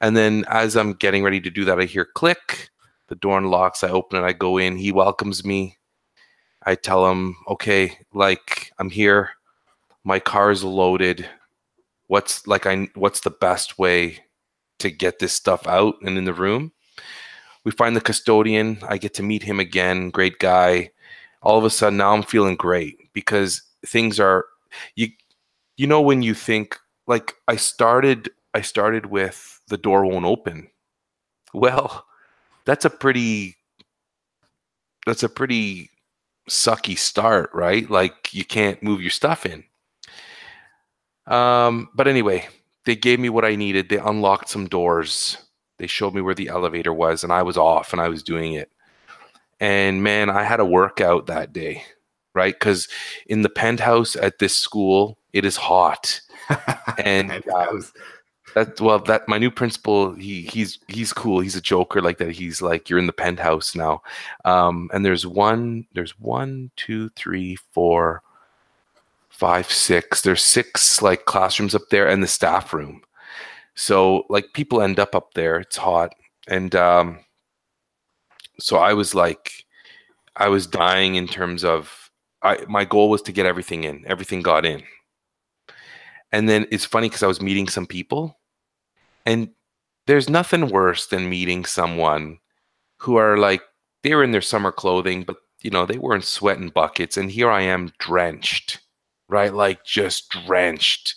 And then as I'm getting ready to do that, I hear click. The door unlocks. I open it. I go in. He welcomes me. I tell him, okay, like, I'm here. My car is loaded. What's the best way to get this stuff out and in the room? We find the custodian. I get to meet him again. Great guy. All of a sudden now I'm feeling great because things are, you know, when you think, like, I started with the door won't open. Well, that's a pretty sucky start, right? Like, you can't move your stuff in. But anyway, they gave me what I needed. They unlocked some doors. They showed me where the elevator was, and I was off and I was doing it. And man, I had a workout that day, right? Because in the penthouse at this school, it is hot. And that my new principal, he's cool. He's a joker like that. He's like, you're in the penthouse now. And there's one, two, three, four, 5, 6. There's 6 like classrooms up there and the staff room. So like people end up there. It's hot. And so I was dying in terms of my goal was to get everything in. Everything got in. And then it's funny because I was meeting some people, and there's nothing worse than meeting someone who are like, they were in their summer clothing, but you know, they were in sweat and buckets, and here I am drenched. Right? Like, just drenched.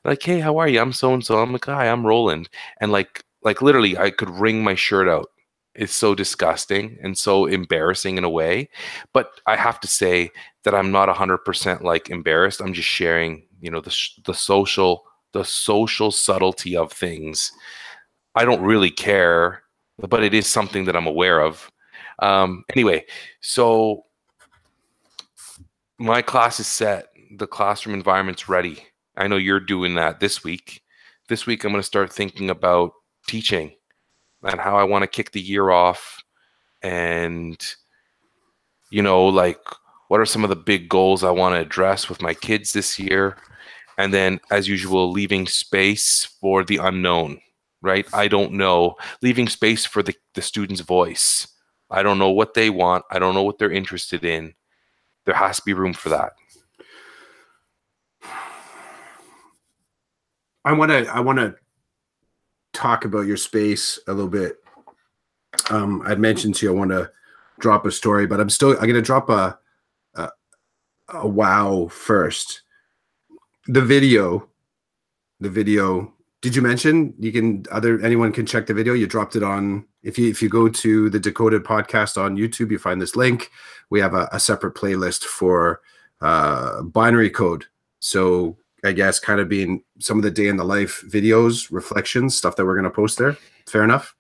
Like, hey, how are you? I'm so-and-so. I'm like, hi, I'm Rolland. And like literally I could wring my shirt out. It's so disgusting and so embarrassing in a way. But I have to say that I'm not 100% like embarrassed. I'm just sharing, you know, the social subtlety of things. I don't really care, but it is something that I'm aware of. Anyway, so my class is set. The classroom environment's ready. I know you're doing that this week. This week, I'm going to start thinking about teaching and how I want to kick the year off. And, you know, like, what are some of the big goals I want to address with my kids this year? And then, as usual, leaving space for the unknown, right? I don't know. Leaving space for the student's voice. I don't know what they want. I don't know what they're interested in. There has to be room for that. I want to talk about your space a little bit. I'd mentioned to you I want to drop a story, but I'm going to drop a wow first. The video. Did you mention anyone can check the video? You dropped it on. If you go to the DeCodEd Podcast on YouTube, you find this link. We have a separate playlist for binary code. So I guess kind of being some of the day in the life videos, reflections, stuff that we're going to post there. Fair enough?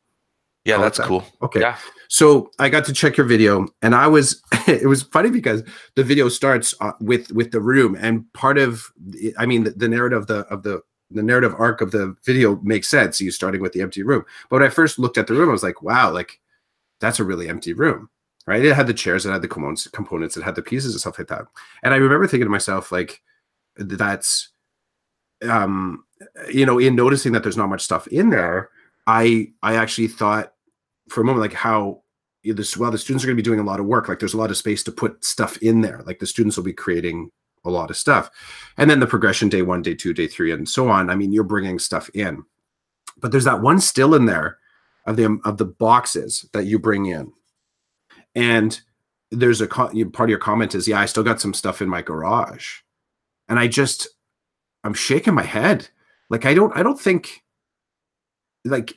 Yeah, that's cool. Okay. Yeah. So I got to check your video, and it was funny because the video starts with the room, and part of, I mean, the narrative the narrative arc of the video makes sense. You starting with the empty room. But when I first looked at the room, I was like, wow, like, that's a really empty room, right? It had the chairs, it had the components, it had the pieces and stuff like that. And I remember thinking to myself, like, that's, you know, in noticing that there's not much stuff in there, I actually thought for a moment, like, how the students are going to be doing a lot of work. Like, there's a lot of space to put stuff in there. Like, the students will be creating a lot of stuff. And then the progression, day 1, day 2, day 3, and so on. I mean, you're bringing stuff in, but there's that one still in there of the boxes that you bring in. And there's part of your comment is, yeah, I still got some stuff in my garage. And I'm shaking my head. Like, I don't think, like,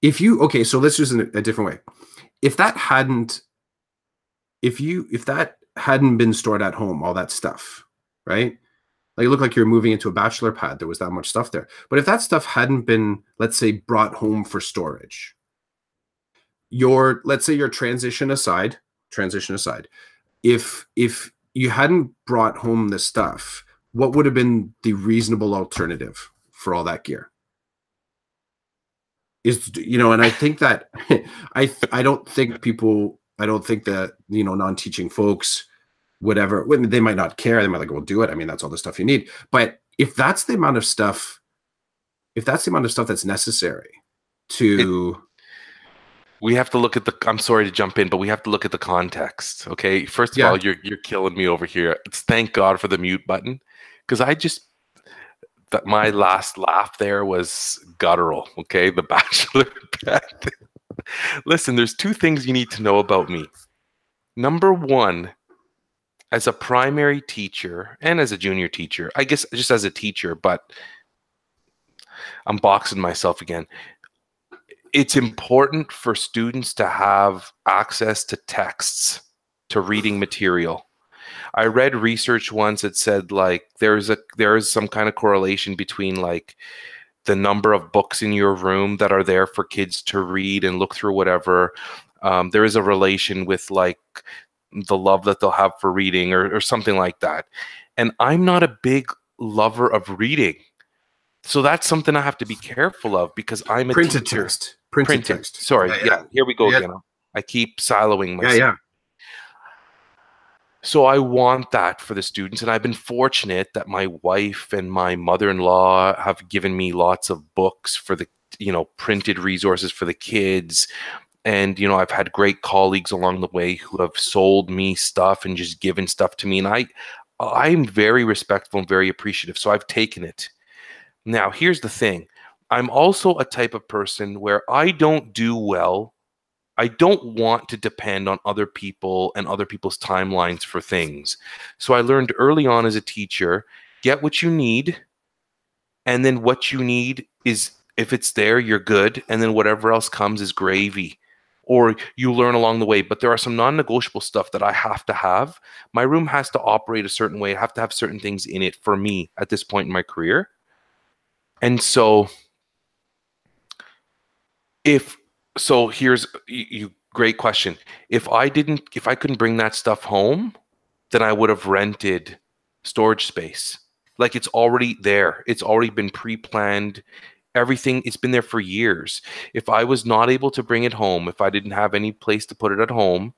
okay, so let's use it a different way. If that hadn't been stored at home, all that stuff, right? Like, it looked like you're moving into a bachelor pad. There was that much stuff there. But if that stuff hadn't been, let's say, brought home for storage, let's say your transition aside, if you hadn't brought home this stuff, what would have been the reasonable alternative for all that gear? is, and I think that I don't think that, non-teaching folks would ever, when they might not care, they might like, well, do it. I mean, that's all the stuff you need. But if that's the amount of stuff that's necessary to, we have to look at I'm sorry to jump in, but we have to look at the context. Okay. First of all, you're killing me over here. Thank God for the mute button. Because my last laugh there was guttural. Okay. The Bachelor bed. Listen, there's two things you need to know about me. Number one, as a primary teacher and as a junior teacher, I guess just as a teacher, but I'm boxing myself again. It's important for students to have access to texts, to reading material. I read research once that said like there is some kind of correlation between like the number of books in your room that are there for kids to read and look through whatever. There is a relation with like the love that they'll have for reading or something like that. And I'm not a big lover of reading. So that's something I have to be careful of because I'm a printed teacher. text. Printed text. Sorry. Yeah. Here we go again. I keep siloing myself. Yeah. So I want that for the students. And I've been fortunate that my wife and my mother-in-law have given me lots of books for the, printed resources for the kids. And, I've had great colleagues along the way who have sold me stuff and just given stuff to me. And I'm very respectful and very appreciative. So I've taken it. Now, here's the thing. I'm also a type of person where I don't do well. I don't want to depend on other people and other people's timelines for things. So I learned early on as a teacher, get what you need. And then what you need is, if it's there, you're good. And then whatever else comes is gravy. Or you learn along the way. But there are some non-negotiable stuff that I have to have. My room has to operate a certain way. I have to have certain things in it for me at this point in my career. And so here's great question. If I couldn't bring that stuff home, then I would have rented storage space. Like it's already there. It's already been pre-planned. Everything, it's been there for years. If I was not able to bring it home, if I didn't have any place to put it at home,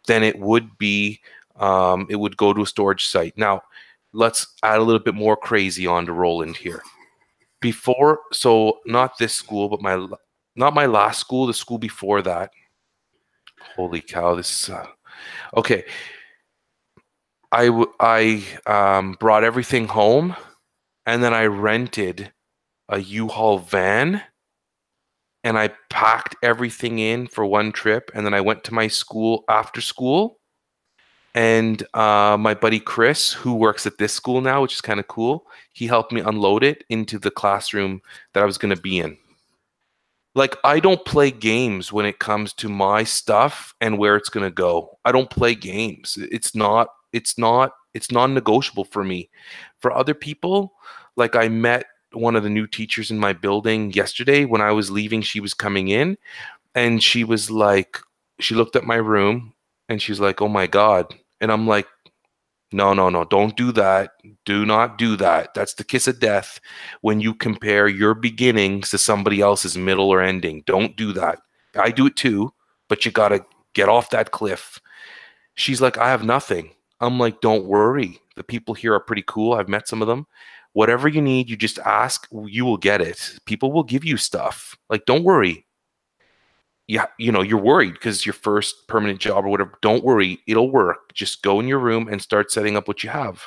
then it would be, it would go to a storage site. Now, let's add a little bit more crazy onto Rolland here. So not this school, but not my last school, the school before that. Holy cow, this is, okay. I brought everything home, and then I rented a U-Haul van, and I packed everything in for one trip, and then I went to my school after school, and my buddy Chris, who works at this school now, which is kind of cool, he helped me unload it into the classroom that I was going to be in. Like, I don't play games when it comes to my stuff and where it's going to go. I don't play games. It's non-negotiable for me. For other people, like I met one of the new teachers in my building yesterday. When I was leaving, she was coming in, and she was like, she looked at my room and she's like, oh my God. And I'm like, no, don't do that. Do not do that. That's the kiss of death when you compare your beginnings to somebody else's middle or ending. Don't do that. I do it too, but you got to get off that cliff. She's like, I have nothing. I'm like, don't worry. The people here are pretty cool. I've met some of them. Whatever you need, you just ask, you will get it. People will give you stuff. Like, don't worry. Yeah, you're worried because your first permanent job or whatever. Don't worry. It'll work. Just go in your room and start setting up what you have.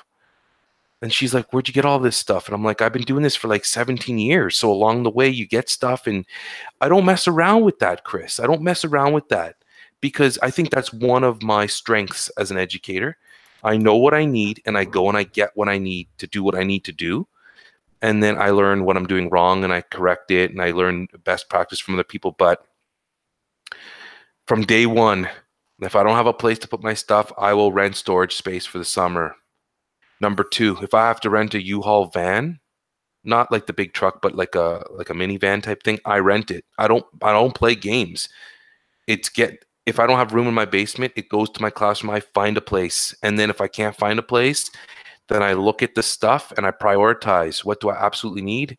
And she's like, where'd you get all this stuff? And I'm like, I've been doing this for like 17 years. So along the way, you get stuff. And I don't mess around with that, Chris. I don't mess around with that because I think that's one of my strengths as an educator. I know what I need, and I go and I get what I need to do what I need to do. And then I learn what I'm doing wrong, and I correct it, and I learn best practice from other people. But from day one, if I don't have a place to put my stuff, I will rent storage space for the summer. Number two, if I have to rent a U-Haul van, not like the big truck, but like a minivan type thing, I rent it. I don't play games. If I don't have room in my basement, it goes to my classroom. I find a place. And then if I can't find a place, then I look at the stuff and I prioritize. What do I absolutely need?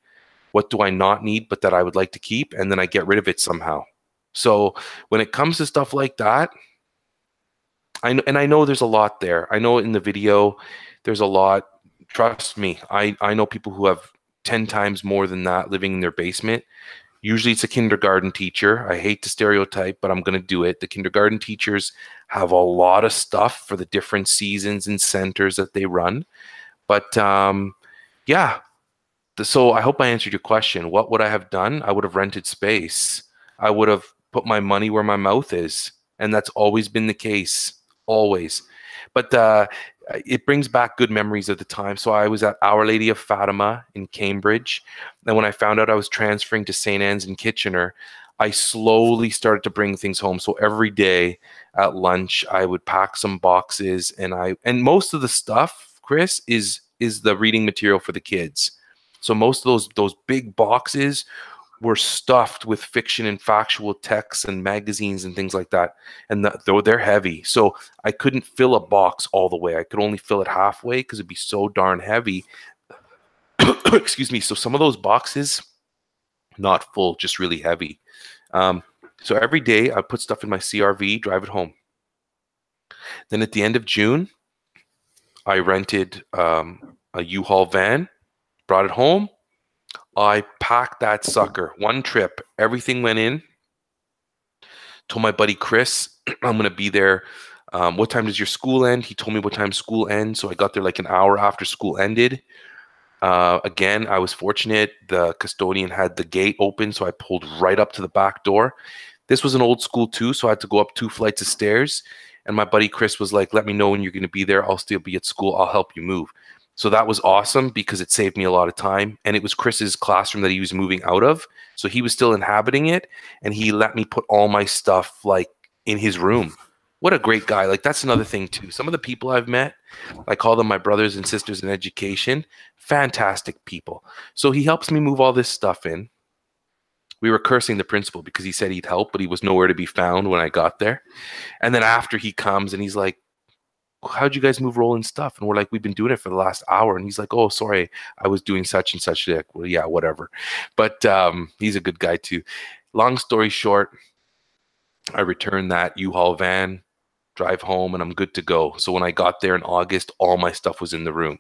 What do I not need, but that I would like to keep? And then I get rid of it somehow. So when it comes to stuff like that, I know there's a lot there. I know in the video, there's a lot. Trust me, I know people who have 10 times more than that living in their basement. Usually it's a kindergarten teacher. I hate to stereotype, but I'm going to do it. The kindergarten teachers have a lot of stuff for the different seasons and centers that they run. But yeah, so I hope I answered your question. What would I have done? I would have rented space. I would have put my money where my mouth is. And that's always been the case, always. But it brings back good memories of the time. So I was at Our Lady of Fatima in Cambridge. And when I found out I was transferring to St. Anne's in Kitchener, I slowly started to bring things home. So every day at lunch, I would pack some boxes, and most of the stuff, Chris, is the reading material for the kids. So most of those big boxes were stuffed with fiction and factual texts and magazines and things like that. And they're heavy. So I couldn't fill a box all the way. I could only fill it halfway because it'd be so darn heavy. Excuse me. So some of those boxes, not full, just really heavy. So every day I put stuff in my CRV, drive it home. Then at the end of June, I rented a U-Haul van, brought it home. I packed that sucker. One trip, everything went in. Told my buddy Chris, I'm going to be there. What time does your school end? He told me what time school ends. So I got there like an hour after school ended. Again, I was fortunate. The custodian had the gate open, so I pulled right up to the back door. This was an old school too, so I had to go up 2 flights of stairs. And my buddy Chris was like, let me know when you're going to be there. I'll still be at school. I'll help you move. So that was awesome because it saved me a lot of time. And it was Chris's classroom that he was moving out of. So he was still inhabiting it. And he let me put all my stuff like in his room. What a great guy. Like that's another thing too. Some of the people I've met, I call them my brothers and sisters in education. Fantastic people. So he helps me move all this stuff in. We were cursing the principal because he said he'd help, but he was nowhere to be found when I got there. And then after he comes and he's like, how'd you guys move Rolland's stuff? And we're like, we've been doing it for the last hour. And he's like, oh, sorry, I was doing such and such. Like, well, yeah, whatever. But he's a good guy too. Long story short, I returned that U-Haul van, drive home, and I'm good to go. So when I got there in August, all my stuff was in the room.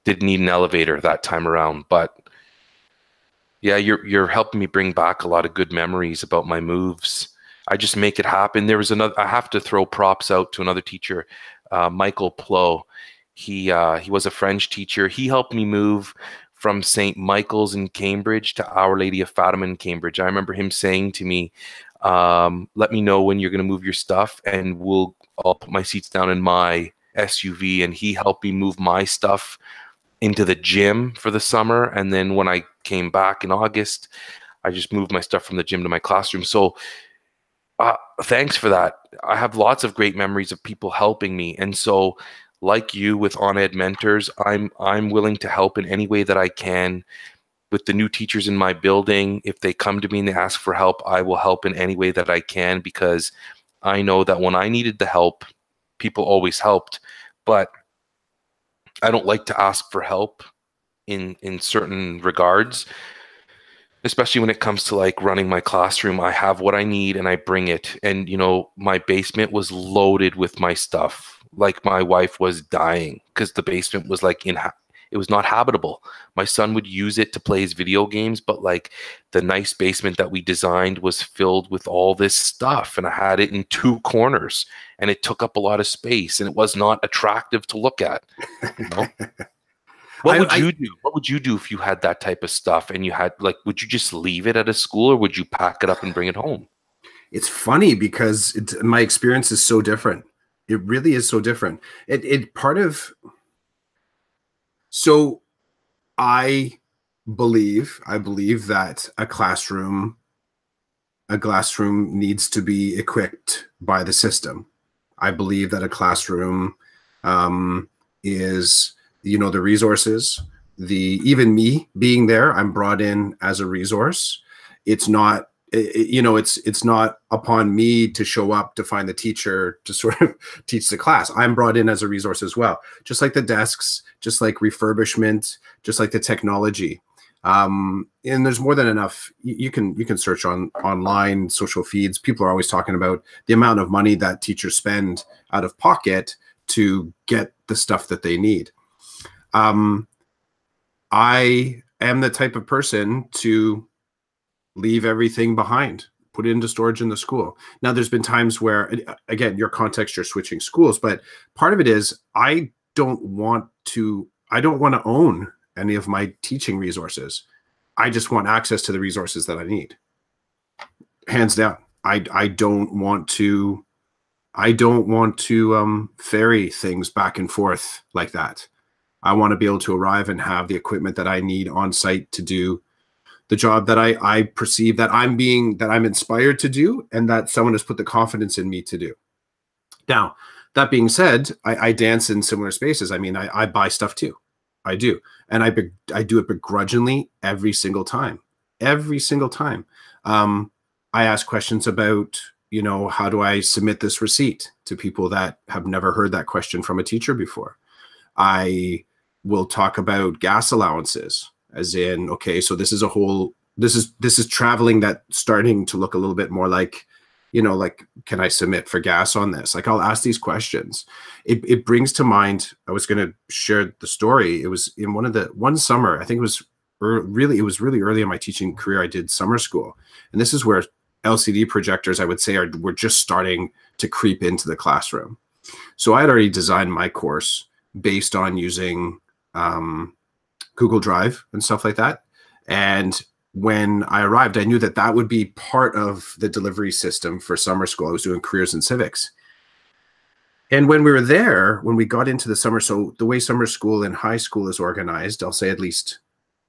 Didn't need an elevator that time around. But yeah, you're helping me bring back a lot of good memories about my moves. I just make it happen. There was another, I have to throw props out to another teacher, Michael Plo. He was a French teacher. He helped me move from St. Michael's in Cambridge to Our Lady of Fatima in Cambridge. I remember him saying to me, let me know when you're going to move your stuff and I'll put my seats down in my SUV. And he helped me move my stuff into the gym for the summer. And then when I came back in August, I just moved my stuff from the gym to my classroom. So thanks for that. I have lots of great memories of people helping me. And so like you with On-Ed Mentors, I'm willing to help in any way that I can. With the new teachers in my building, if they come to me and they ask for help, I will help in any way that I can, because I know that when I needed the help, people always helped. But I don't like to ask for help in certain regards, especially when it comes to like running my classroom. I have what I need and I bring it. And, you know, my basement was loaded with my stuff. Like my wife was dying because the basement was like it was not habitable. My son would use it to play his video games, but like the nice basement that we designed was filled with all this stuff. And I had it in 2 corners and it took up a lot of space and it was not attractive to look at. You know? What would you do? What would you do if you had that type of stuff and you had like, would you just leave it at a school or would you pack it up and bring it home? It's funny because my experience is so different. It really is so different. So I believe that a classroom needs to be equipped by the system. I believe that a classroom is, you know, the resources, even me being there, I'm brought in as a resource. It's not, you know, it's not upon me to show up to find the teacher to sort of teach the class. I'm brought in as a resource as well. Just like the desks, just like refurbishment, just like the technology. And there's more than enough. You can search online social feeds. People are always talking about the amount of money that teachers spend out of pocket to get the stuff that they need. I am the type of person to leave everything behind, put it into storage in the school. Now, there's been times where, again, your context, you're switching schools, but part of it is I don't want to own any of my teaching resources. I just want access to the resources that I need. Hands down. I don't want to ferry things back and forth like that. I want to be able to arrive and have the equipment that I need on site to do the job that I perceive that I'm inspired to do, and that someone has put the confidence in me to do. Now, that being said, I dance in similar spaces. I mean, I buy stuff too. I do. And I do it begrudgingly every single time. Every single time. I ask questions about, how do I submit this receipt to people that have never heard that question from a teacher before. I will talk about gas allowances, as in, okay, so this is traveling that's starting to look a little bit more like, like, can I submit for gas on this? Like, I'll ask these questions. It brings to mind, I was going to share the story. It was in one summer, I think it was really early in my teaching career. I did summer school. And this is where LCD projectors, I would say, were just starting to creep into the classroom. So I had already designed my course based on using Google Drive and stuff like that. And when I arrived, I knew that would be part of the delivery system for summer school. I was doing careers and civics. And when we were there, when we got into the summer, so the way summer school and high school is organized, I'll say at least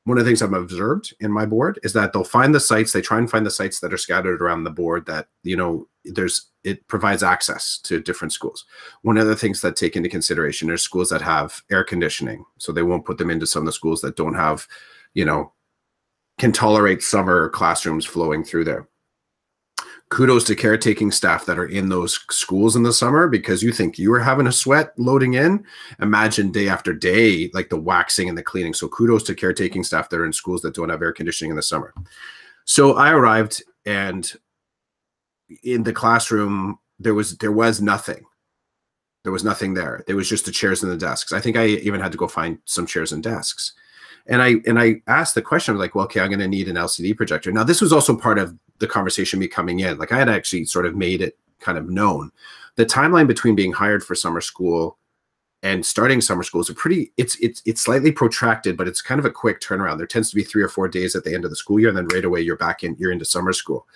one of the things I've observed in my board is that they'll find the sites, they try and find the sites that are scattered around the board that, it provides access to different schools. One of the things that take into consideration are schools that have air conditioning. So they won't put them into some of the schools that don't have, can tolerate summer classrooms flowing through there. Kudos to caretaking staff that are in those schools in the summer, because you think you were having a sweat loading in. Imagine day after day, like the waxing and the cleaning. So kudos to caretaking staff that are in schools that don't have air conditioning in the summer. So I arrived, and in the classroom, there was nothing. There was nothing there. There was just the chairs and the desks. I think I even had to go find some chairs and desks. And I asked the question, I was like, well, okay, I'm going to need an LCD projector. Now, this was also part of the conversation me coming in. Like, I had actually sort of made it kind of known. The timeline between being hired for summer school and starting summer school is it's slightly protracted, but it's kind of a quick turnaround. There tends to be 3 or 4 days at the end of the school year, and then right away you're into summer school.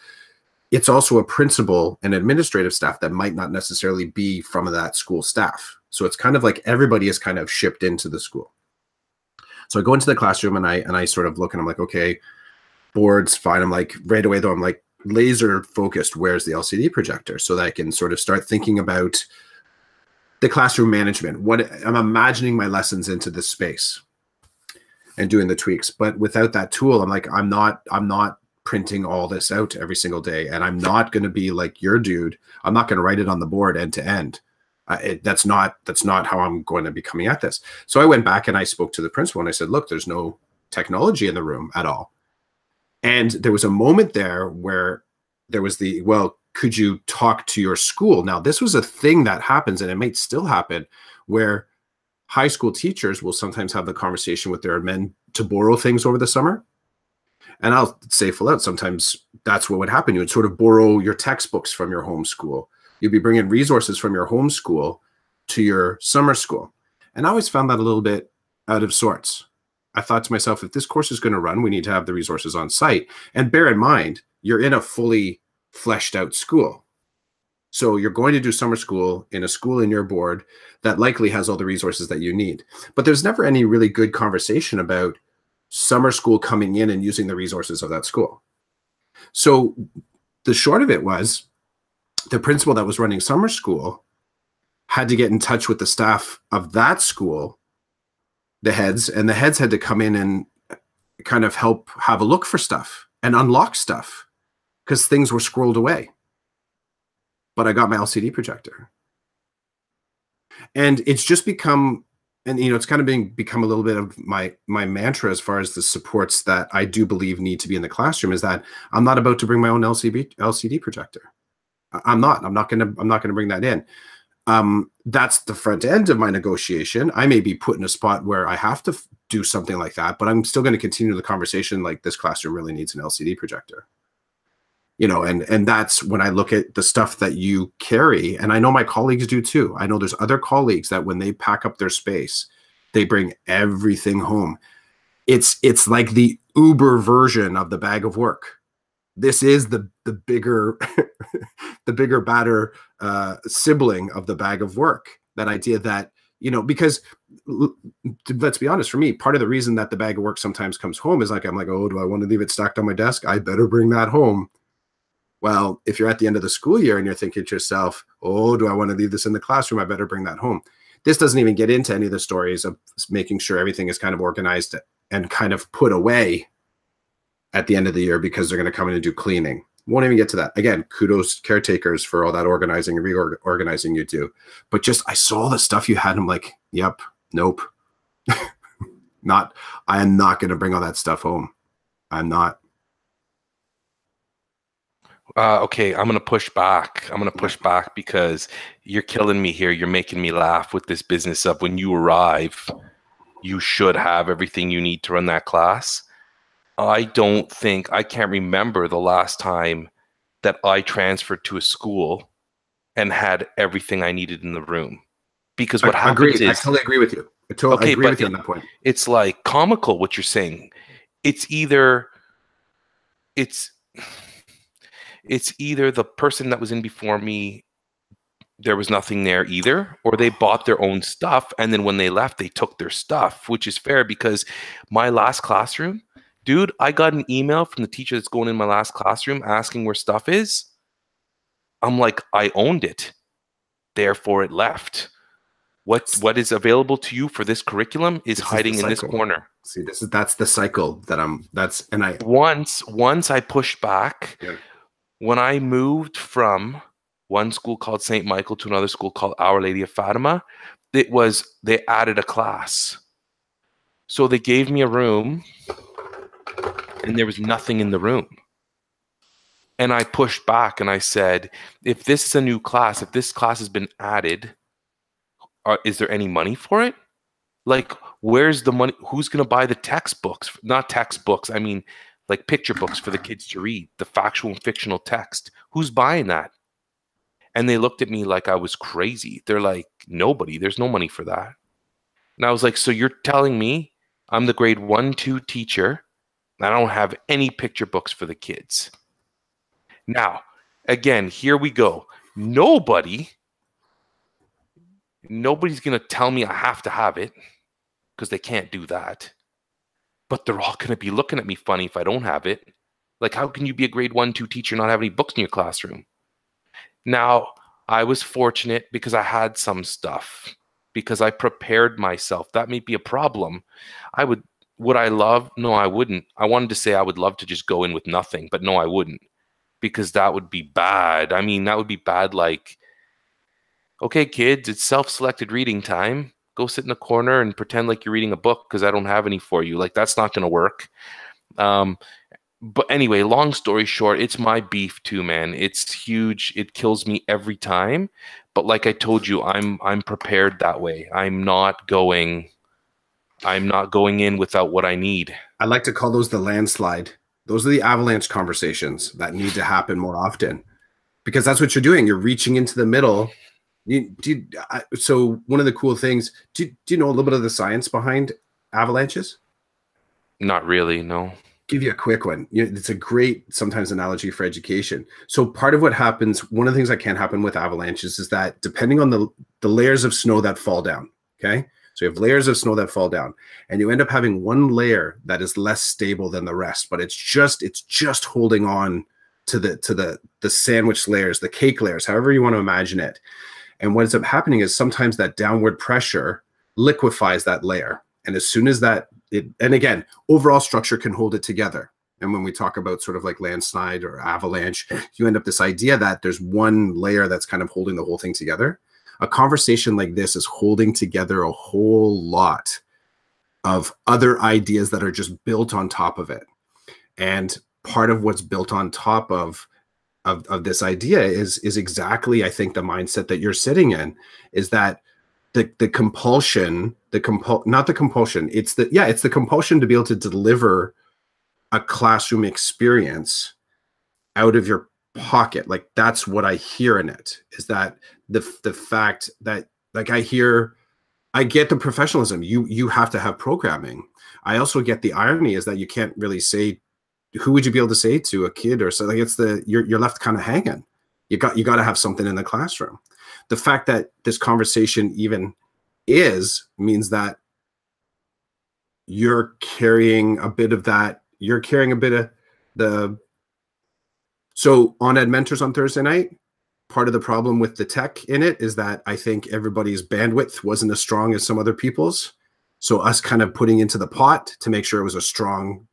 It's also a principal and administrative staff that might not necessarily be from that school staff. So it's kind of like everybody is kind of shipped into the school. So I go into the classroom and I sort of look, and I'm like, okay, board's fine. I'm like, right away though, I'm like laser focused. Where's the LCD projector? So that I can sort of start thinking about the classroom management. What I'm imagining my lessons into this space and doing the tweaks. But without that tool, I'm like, I'm not printing all this out every single day. And I'm not going to be like your dude. I'm not going to write it on the board end to end. That's not how I'm going to be coming at this. So I went back and I spoke to the principal and I said, look, there's no technology in the room at all. And there was a moment there where there was well, could you talk to your school? Now, this was a thing that happens, and it might still happen, where high school teachers will sometimes have the conversation with their men to borrow things over the summer. And I'll say full out, sometimes that's what would happen. You would sort of borrow your textbooks from your home school. You'd be bringing resources from your home school to your summer school. And I always found that a little bit out of sorts. I thought to myself, if this course is going to run, we need to have the resources on site. And bear in mind, you're in a fully fleshed out school. So you're going to do summer school in a school in your board that likely has all the resources that you need. But there's never any really good conversation about summer school coming in and using the resources of that school. So the short of it was, the principal that was running summer school had to get in touch with the staff of that school, the heads, and the heads had to come in and kind of help have a look for stuff and unlock stuff because things were squirreled away. But I got my LCD projector. And it's just become and it's kind of become a little bit of my mantra as far as the supports that I do believe need to be in the classroom, is that I'm not about to bring my own LCD projector. I'm not going to bring that in. That's the front end of my negotiation. I may be put in a spot where I have to do something like that, but I'm still going to continue the conversation like this classroom really needs an LCD projector. And that's when I look at the stuff that you carry, and I know my colleagues do too. I know there's other colleagues that when they pack up their space, they bring everything home. It's like the Uber version of the bag of work. This is the bigger, the bigger, badder sibling of the bag of work. That idea that, because let's be honest, for me, part of the reason that the bag of work sometimes comes home is I'm like, oh, do I want to leave it stacked on my desk? I better bring that home. Well, if you're at the end of the school year and you're thinking to yourself, oh, do I want to leave this in the classroom? I better bring that home. This doesn't even get into any of the stories of making sure everything is kind of organized and kind of put away at the end of the year because they're going to come in and do cleaning. Won't even get to that. Again, kudos caretakers for all that organizing and reorganizing you do. But just, I saw the stuff you had and I'm like, yep, nope. I am not going to bring all that stuff home. I'm not. Okay, I'm going to push back. I'm going to push back because you're killing me here. You're making me laugh with this business of when you arrive, you should have everything you need to run that class. I can't remember the last time that I transferred to a school and had everything I needed in the room. Because what happens is... I totally agree with you. I totally agree with you on that point. It's like comical what you're saying. It's either the person that was in before me, there was nothing there either, or they bought their own stuff, and then when they left, they took their stuff, which is fair because my last classroom, dude, I got an email from the teacher that's going in my last classroom asking where stuff is. I'm like, I owned it, therefore it left. What is available to you for this curriculum is hiding in this corner. See, that's the cycle that once I pushed back. Yeah. When I moved from one school called St. Michael to another school called Our Lady of Fatima, they added a class. So they gave me a room and there was nothing in the room. And I pushed back and I said, if this is a new class, if this class has been added, is there any money for it? Like, where's the money? Who's going to buy the textbooks? Not textbooks. I mean, like picture books for the kids to read, the factual and fictional text. Who's buying that? And they looked at me like I was crazy. They're like, nobody, there's no money for that. And I was like, so you're telling me I'm the grade 1-2 teacher and I don't have any picture books for the kids. Now, again, here we go. Nobody's going to tell me I have to have it because they can't do that. But they're all going to be looking at me funny if I don't have it. Like, how can you be a grade 1-2 teacher and not have any books in your classroom? Now, I was fortunate because I had some stuff, because I prepared myself. That may be a problem. Would I love? No, I wouldn't. I wanted to say I would love to just go in with nothing, but no, I wouldn't, because that would be bad. I mean, that would be bad. Like, okay, kids, it's self-selected reading time. Go sit in the corner and pretend like you're reading a book because I don't have any for you. Like, that's not going to work. But anyway, long story short, it's my beef too, man. It's huge. It kills me every time. But like I told you, I'm prepared that way. I'm not going in without what I need. I like to call those the landslide. Those are the avalanche conversations that need to happen more often, because that's what you're doing. You're reaching into the middle. So one of the cool things, do you know a little bit of the science behind avalanches? Not really, no. Give you a quick one. It's a great sometimes analogy for education. So part of what happens, one of the things that can happen with avalanches is that depending on the layers of snow that fall down, okay? So you have layers of snow that fall down, and you end up having one layer that is less stable than the rest, but it's just holding on to the sandwich layers, the cake layers, however you want to imagine it. And what ends up happening is sometimes that downward pressure liquefies that layer. And as soon as and again, overall structure can hold it together. And when we talk about sort of like landslide or avalanche, you end up this idea that there's one layer that's kind of holding the whole thing together. A conversation like this is holding together a whole lot of other ideas that are just built on top of it. And part of what's built on top of this idea is exactly, I think, the mindset that you're sitting in, is that the compulsion, not the compulsion, it's the compulsion to be able to deliver a classroom experience out of your pocket. Like, that's what I hear in it, is that the fact that, like, I get the professionalism. You have to have programming. I also get the irony is that you can't really say, who would you be able to say to a kid or so? Like, it's you're left kind of hanging. You got to have something in the classroom. The fact that this conversation even means that you're carrying a bit of that. You're carrying a bit of the. So on Ed Mentors on Thursday night, part of the problem with the tech in it is that I think everybody's bandwidth wasn't as strong as some other people's. So us kind of putting into the pot to make sure it was a strong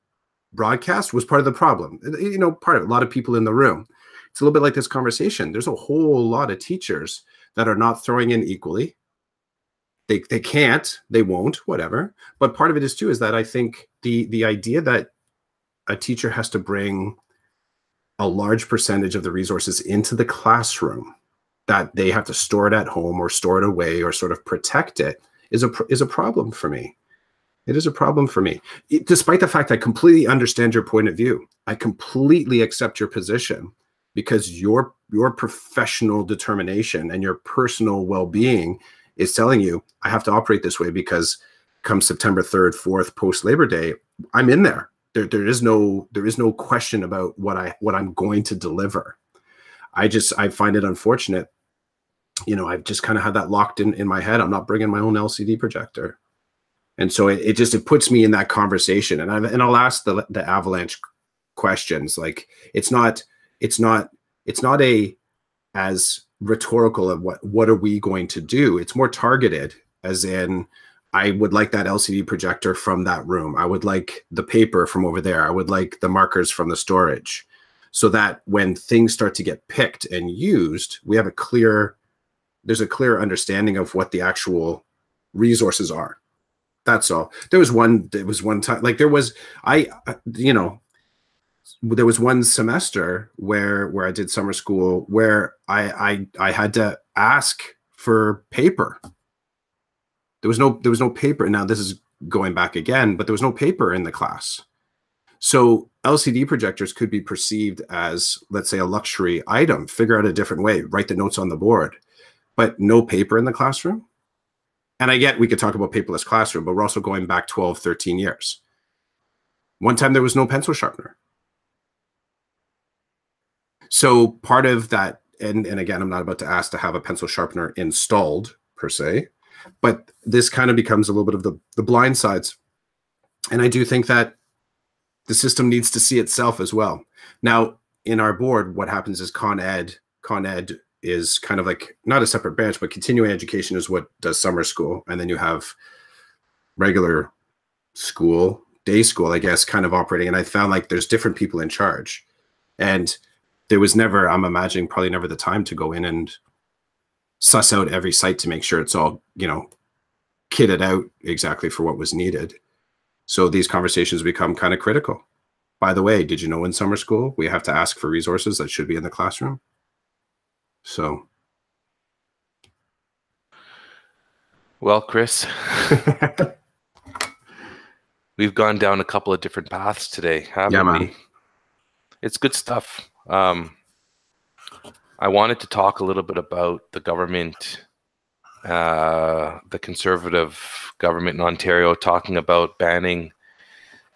broadcast was part of the problem. You know, part of it, a lot of people in the room. It's a little bit like this conversation. There's a whole lot of teachers that are not throwing in equally. They can't, they won't, whatever. But part of it is too, is that I think the idea that a teacher has to bring a large percentage of the resources into the classroom, that they have to store it at home or store it away or sort of protect it, is a problem for me. It is a problem for me. Despite the fact I completely understand your point of view. I completely accept your position, because your professional determination and your personal well-being is telling you, I have to operate this way because come September 3rd, 4th, post Labor Day, I'm in there. There is no question about what I'm going to deliver. I find it unfortunate. You know, I've just kind of had that locked in my head. I'm not bringing my own LCD projector. And so it puts me in that conversation, and I'll ask the avalanche questions. Like, it's not as rhetorical of what are we going to do. It's more targeted, as in, I would like that LCD projector from that room. I would like the paper from over there. I would like the markers from the storage, so that when things start to get picked and used, we have there's a clear understanding of what the actual resources are. That's all. There was one time, like there was one semester where I did summer school where I had to ask for paper. There was no paper. Now this is going back again, but there was no paper in the class. So LCD projectors could be perceived as, let's say, a luxury item. Figure out a different way, write the notes on the board, but no paper in the classroom. And I get we could talk about paperless classroom, but we're also going back 12, 13 years. One time there was no pencil sharpener. So part of that, and again, I'm not about to ask to have a pencil sharpener installed per se, but this kind of becomes a little bit of the blind sides. And I do think that the system needs to see itself as well. Now, in our board, what happens is Con Ed is kind of like not a separate branch, but continuing education is what does summer school. And then you have regular school, day school, I guess, kind of operating. And I found like there's different people in charge. And there was never, I'm imagining, probably never the time to go in and suss out every site to make sure it's all, kitted out exactly for what was needed. So these conversations become kind of critical. By the way, did you know in summer school, we have to ask for resources that should be in the classroom? So. Well, Chris, we've gone down a couple of different paths today, haven't we? It's good stuff. I wanted to talk a little bit about the government, the conservative government in Ontario, talking about banning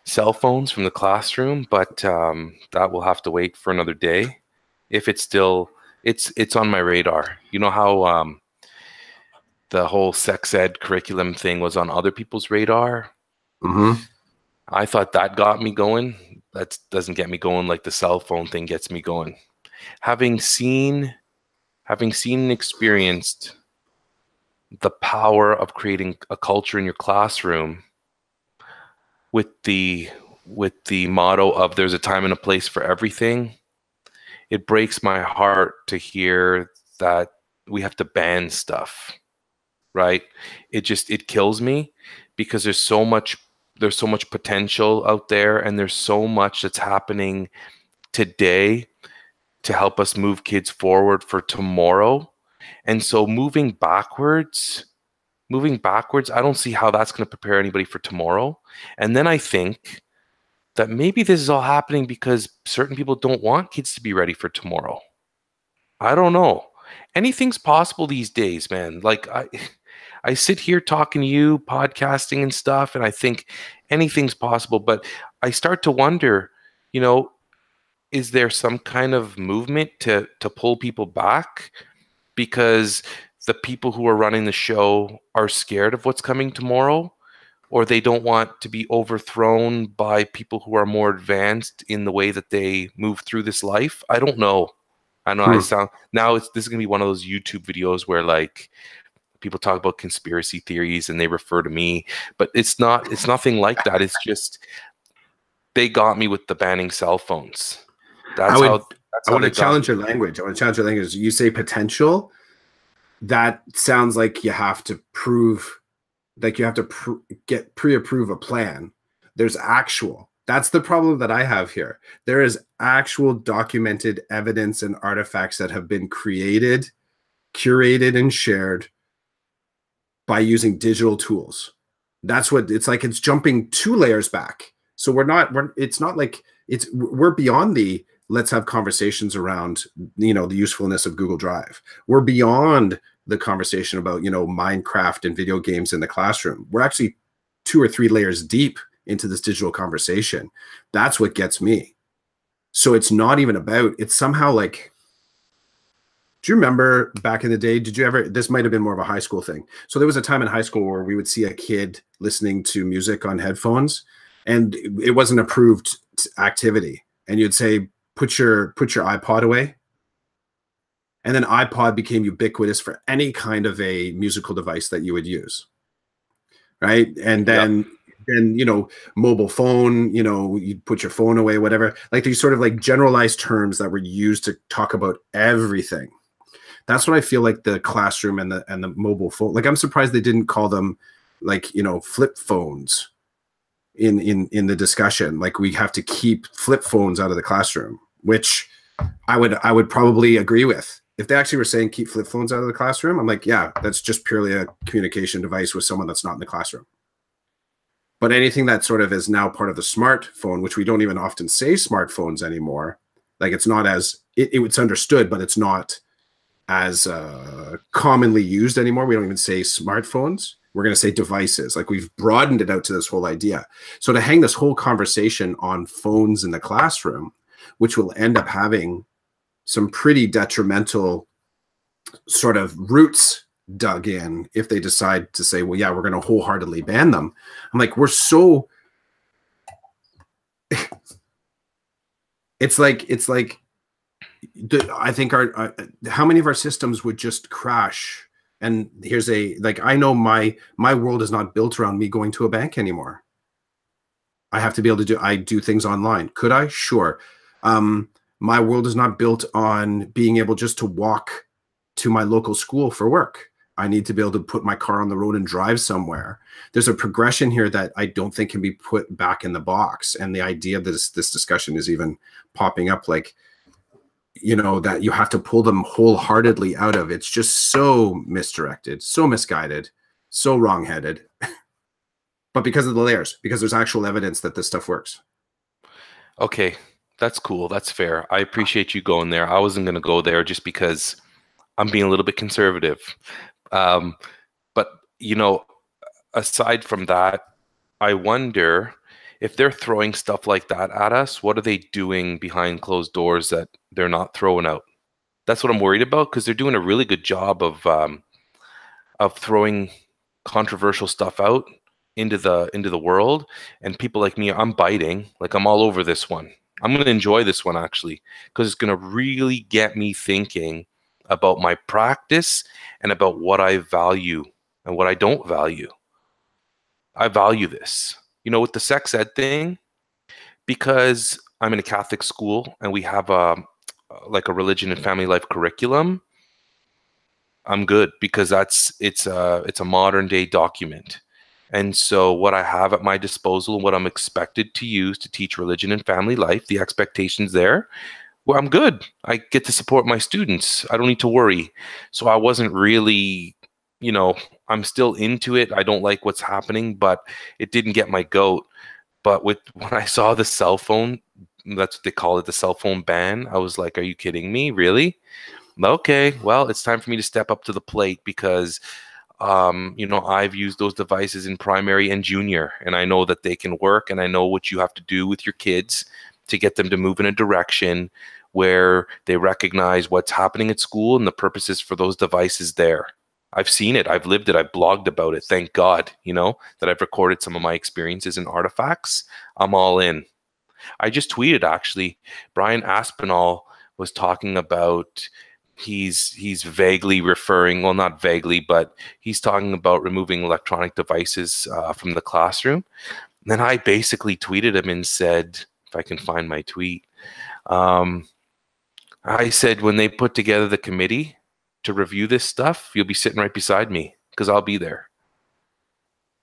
cell phones from the classroom, but that will have to wait for another day. If it's still, it's on my radar. You know how the whole sex ed curriculum thing was on other people's radar? Mm-hmm. I thought that got me going. That doesn't get me going like the cell phone thing gets me going. Having seen and experienced the power of creating a culture in your classroom with the motto of there's a time and a place for everything, it breaks my heart to hear that we have to ban stuff, right? It kills me because there's so much potential out there, and there's so much that's happening today to help us move kids forward for tomorrow. And so moving backwards, I don't see how that's going to prepare anybody for tomorrow. And then I think that maybe this is all happening because certain people don't want kids to be ready for tomorrow. I don't know. Anything's possible these days, man. Like I sit here talking to you, podcasting and stuff, and I think anything's possible. But I start to wonder, is there some kind of movement to pull people back because the people who are running the show are scared of what's coming tomorrow, or they don't want to be overthrown by people who are more advanced in the way that they move through this life? I don't know. I know this is going to be one of those YouTube videos where like people talk about conspiracy theories and they refer to me, but it's nothing like that. It's just they got me with the banning cell phones. I want to challenge your language. You say potential. That sounds like you have to prove, like you have to get pre-approve a plan. There's actual. That's the problem that I have here. There is actual documented evidence and artifacts that have been created, curated, and shared by using digital tools. That's what it's like. It's jumping 2 layers back. So we're beyond the let's have conversations around, the usefulness of Google Drive. We're beyond the conversation about, Minecraft and video games in the classroom. We're actually 2 or 3 layers deep into this digital conversation. That's what gets me. So it's not even about, it's somehow like, do you remember back in the day, this might have been more of a high school thing. So there was a time in high school where we would see a kid listening to music on headphones and it wasn't approved activity. And you'd say, put your iPod away. And then iPod became ubiquitous for any kind of a musical device that you would use. Right. And then, mobile phone, you'd put your phone away, whatever, like these sort of like generalized terms that were used to talk about everything. That's what I feel like the classroom and the mobile phone, like I'm surprised they didn't call them like, flip phones in the discussion. Like we have to keep flip phones out of the classroom, which I would probably agree with. If they actually were saying keep flip phones out of the classroom, I'm like, yeah, that's just purely a communication device with someone that's not in the classroom. But anything that sort of is now part of the smartphone, which we don't even often say smartphones anymore, like it's not as, it's understood, but it's not as commonly used anymore. We don't even say smartphones. We're going to say devices. Like we've broadened it out to this whole idea. So to hang this whole conversation on phones in the classroom, which will end up having some pretty detrimental sort of roots dug in if they decide to say, well, yeah, we're going to wholeheartedly ban them. I'm like, it's like I think how many of our systems would just crash? And here's I know my world is not built around me going to a bank anymore. I have to be able to I do things online. Could I? Sure. My world is not built on being able just to walk to my local school for work. I need to be able to put my car on the road and drive somewhere. There's a progression here that I don't think can be put back in the box. And the idea that this discussion is even popping up, like, that you have to pull them wholeheartedly out of, it's just so misdirected, so misguided, so wrongheaded. But because of the layers, because there's actual evidence that this stuff works. Okay, that's cool. That's fair. I appreciate you going there. I wasn't going to go there just because I'm being a little bit conservative. But, aside from that, I wonder if they're throwing stuff like that at us, what are they doing behind closed doors that they're not throwing out? That's what I'm worried about, because they're doing a really good job of throwing controversial stuff out into the world. And people like me, I'm biting. Like I'm all over this one. I'm going to enjoy this one actually, because it's going to really get me thinking about my practice and about what I value and what I don't value. I value this, with the sex ed thing, because I'm in a Catholic school and we have a religion and family life curriculum. I'm good, because it's a modern day document. And so what I have at my disposal, what I'm expected to use to teach religion and family life, the expectations there, well, I'm good. I get to support my students. I don't need to worry. So I wasn't really, I'm still into it. I don't like what's happening, but it didn't get my goat. But when I saw the cell phone, that's what they call it, the cell phone ban, I was like, are you kidding me? Really? Okay, well, it's time for me to step up to the plate, because I've used those devices in primary and junior, and I know that they can work, and I know what you have to do with your kids to get them to move in a direction where they recognize what's happening at school and the purposes for those devices there. I've seen it. I've lived it. I've blogged about it. Thank God, that I've recorded some of my experiences and artifacts. I'm all in. I just tweeted, actually, Brian Aspinall was talking about, he's vaguely referring, well, not vaguely, but he's talking about removing electronic devices from the classroom. And then I basically tweeted him and said, if I can find my tweet, I said, when they put together the committee to review this stuff, you'll be sitting right beside me, because I'll be there.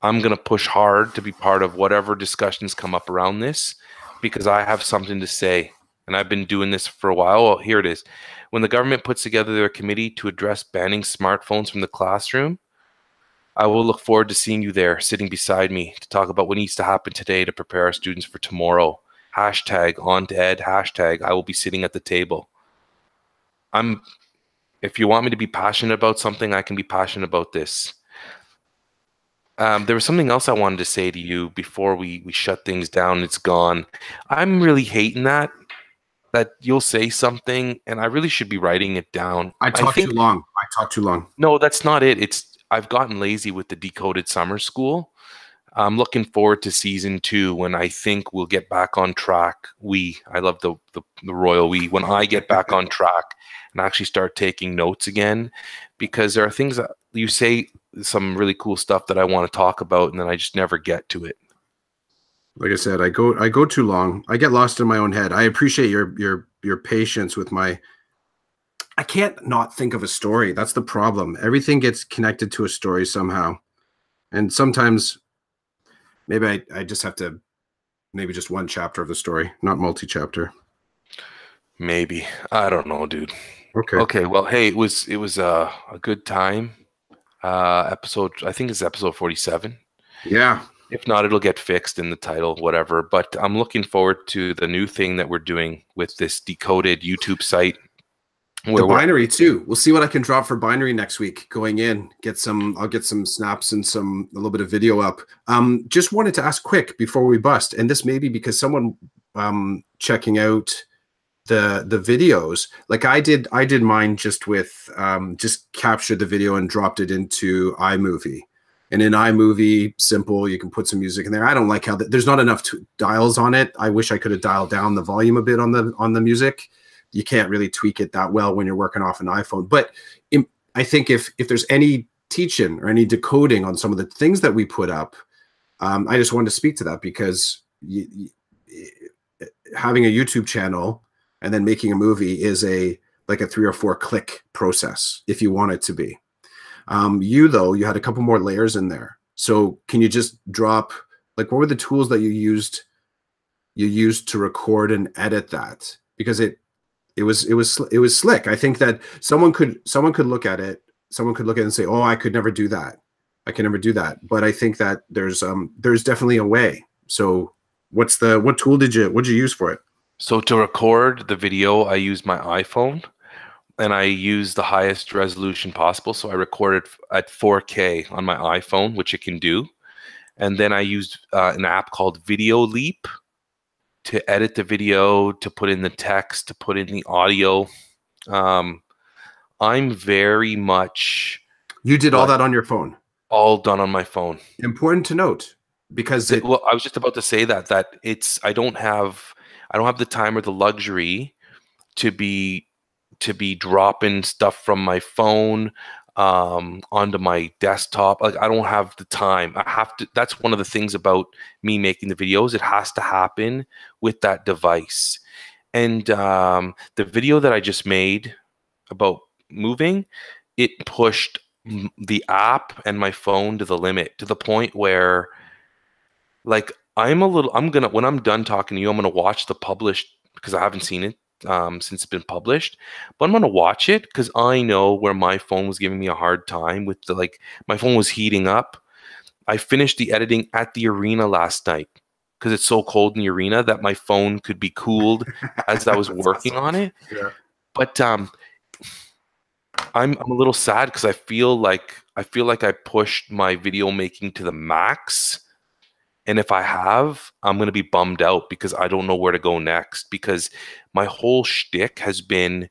I'm going to push hard to be part of whatever discussions come up around this, because I have something to say. And I've been doing this for a while. Well, here it is. When the government puts together their committee to address banning smartphones from the classroom, I will look forward to seeing you there, sitting beside me, to talk about what needs to happen today to prepare our students for tomorrow. Hashtag on to ed, hashtag I will be sitting at the table. If you want me to be passionate about something, I can be passionate about this. There was something else I wanted to say to you before we shut things down. It's gone. I'm really hating that you'll say something and I really should be writing it down. I talk too long. No, that's not it. I've gotten lazy with the DeCodEd summer school. I'm looking forward to season 2, when I think we'll get back on track. I love the royal we. When I get back on track and actually start taking notes again, because there are things that you say, some really cool stuff that I want to talk about, and then I just never get to it. Like I said, I go too long. I get lost in my own head. I appreciate your patience with my. I can't not think of a story. That's the problem. Everything gets connected to a story somehow, and sometimes maybe I just have to, maybe just one chapter of the story, not multi-chapter. Maybe. I don't know, dude. Okay. Well, hey, it was a good time. Episode, I think it's episode 47. Yeah. If not, it'll get fixed in the title, whatever. But I'm looking forward to the new thing that we're doing with this DeCodEd YouTube site. The binary too. We'll see what I can drop for binary next week. Going in, I'll get some snaps and a little bit of video up. Just wanted to ask quick before we bust, and this may be because someone checking out the videos, like I did mine just with just captured the video and dropped it into iMovie. And in iMovie, simple, you can put some music in there. I don't like how there's not enough dials on it. I wish I could have dialed down the volume a bit on the music. You can't really tweak it that well when you're working off an iPhone. But I think if there's any teaching or any decoding on some of the things that we put up, I just wanted to speak to that, because having a YouTube channel and then making a movie is like a 3 or 4 click process if you want it to be. You had a couple more layers in there. So can you just drop, like, what were the tools that you used to record and edit that? Because it was slick. I think that someone could look at it. Someone could look at it and say, "Oh, I could never do that. I can never do that." But I think that there's definitely a way. So what tool did you use for it? So to record the video, I used my iPhone. And I use the highest resolution possible. So I recorded at 4K on my iPhone, which it can do. And then I used an app called Video Leap to edit the video, to put in the text, to put in the audio. I'm very much... You did all that on your phone? All done on my phone. Important to note, because well, I was just about to say that I don't have the time or the luxury to be dropping stuff from my phone onto my desktop. Like, I don't have the time. I have to. That's one of the things about me making the videos. It has to happen with that device. And the video that I just made about moving, it pushed the app and my phone to the limit, to the point where, like, when I'm done talking to you, I'm gonna watch the published, because I haven't seen it since it's been published, but I'm gonna watch it because I know where my phone was giving me a hard time with my phone was heating up. I finished the editing at the arena last night because it's so cold in the arena that my phone could be cooled as I was working on it. Yeah. But I'm a little sad because I feel like I pushed my video making to the max. And if I have, I'm going to be bummed out because I don't know where to go next, because my whole shtick has been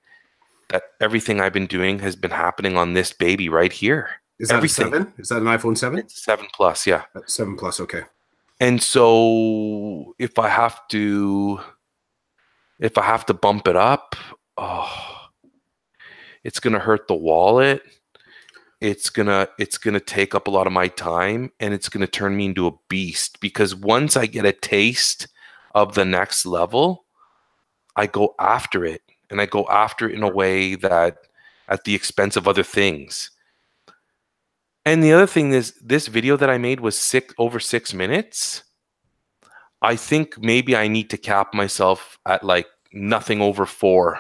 that everything I've been doing has been happening on this baby right here. Is that everything. A 7? Is that an iPhone 7? It's 7 Plus, yeah. 7 Plus, okay. And so if I have to bump it up, it's going to hurt the wallet. It's gonna take up a lot of my time, and it's gonna turn me into a beast, because once I get a taste of the next level, I go after it, and I go after it in a way that at the expense of other things. And the other thing is, this video that I made was over 6 minutes. I think maybe I need to cap myself at like nothing over 4,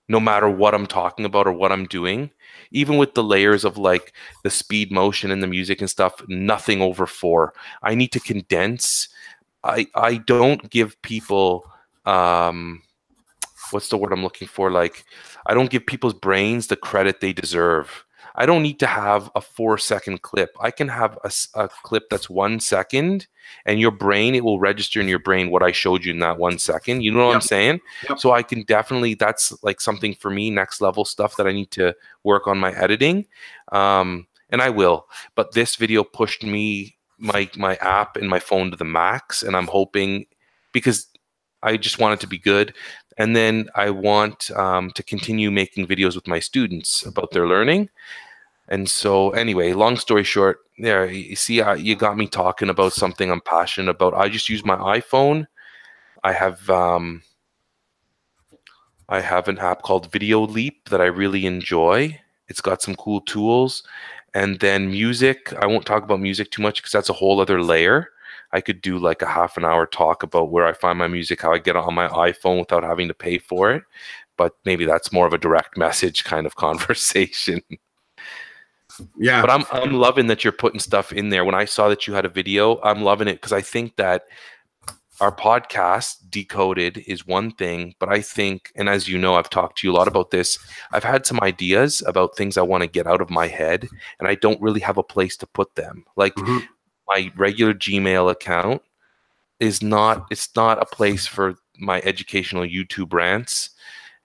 no matter what I'm talking about or what I'm doing. Even with the layers of like the speed motion and the music and stuff, nothing over 4. I need to condense. I don't give people, what's the word I'm looking for? Like, I don't give people's brains the credit they deserve. I don't need to have a 4-second clip. I can have a clip that's 1 second, and your brain, it will register in your brain what I showed you in that 1 second. You know what I'm saying? Yep. So I can definitely, that's like something for me, next level stuff that I need to work on my editing. And I will. But this video pushed me, my app and my phone to the max, and I'm hoping, because I just want it to be good. And then I want to continue making videos with my students about their learning. And so anyway, long story short, there, you see, you got me talking about something I'm passionate about. I just use my iPhone. I have an app called Video Leap that I really enjoy. It's got some cool tools. And then music, I won't talk about music too much because that's a whole other layer. I could do like a half an hour talk about where I find my music, how I get it on my iPhone without having to pay for it. But maybe that's more of a direct message kind of conversation. Yeah. But I'm loving that you're putting stuff in there. When I saw that you had a video, I'm loving it, because I think that our podcast, Decoded, is one thing, but I think, and as you know, I've talked to you a lot about this, I've had some ideas about things I want to get out of my head, and I don't really have a place to put them. Like, my regular Gmail account it's not a place for my educational YouTube rants,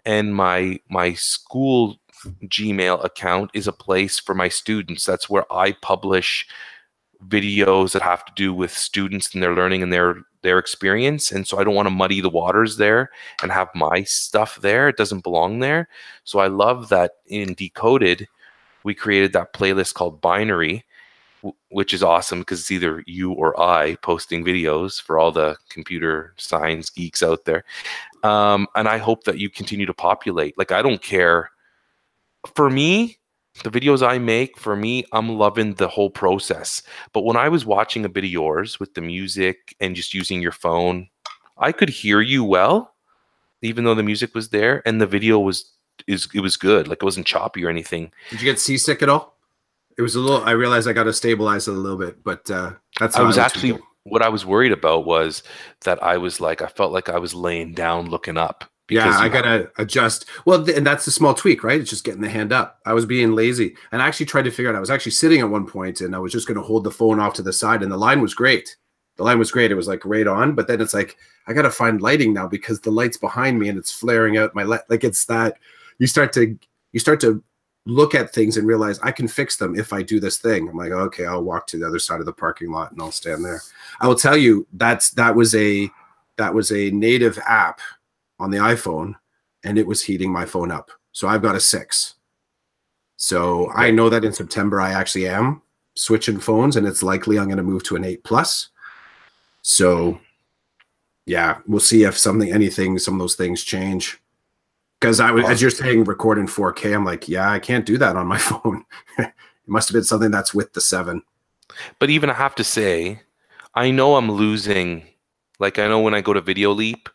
and my school Gmail account is a place for my students. That's where I publish videos that have to do with students and their learning and their experience. And so I don't want to muddy the waters there and have my stuff there. It doesn't belong there. So I love that in Decoded, we created that playlist called Binary, which is awesome because it's either you or I posting videos for all the computer science geeks out there. And I hope that you continue to populate. Like, I don't care. For me, the videos I make, for me, I'm loving the whole process. But when I was watching a bit of yours with the music and just using your phone, I could hear you well, even though the music was there, and the video was good. Like, it wasn't choppy or anything. Did you get seasick at all? It was a little. I realized I got to stabilize it a little bit, but that's. I was actually. What I was worried about was that I felt like I was laying down, looking up. Yeah, I gotta adjust. Well, and that's the small tweak, right? It's just getting the hand up. I was being lazy, and I actually tried to figure out. I was actually sitting at one point, and I was just going to hold the phone off to the side, and the line was great. The line was great. It was like right on, but then it's like I got to find lighting now because the light's behind me and it's flaring out my light. Like, it's that you start to look at things and realize I can fix them if I do this thing. I'm like, okay, I'll walk to the other side of the parking lot and I'll stand there. I will tell you that was a native app on the iPhone, and it was heating my phone up. So I've got a 6. So I know that in September I actually am switching phones, and it's likely I'm going to move to an 8 Plus. So yeah, we'll see if some of those things change. Because as you're saying, record in 4K, I'm like, yeah, I can't do that on my phone. It must have been something that's with the 7. But even I have to say, I know I'm losing. Like I know when I go to Video Leap,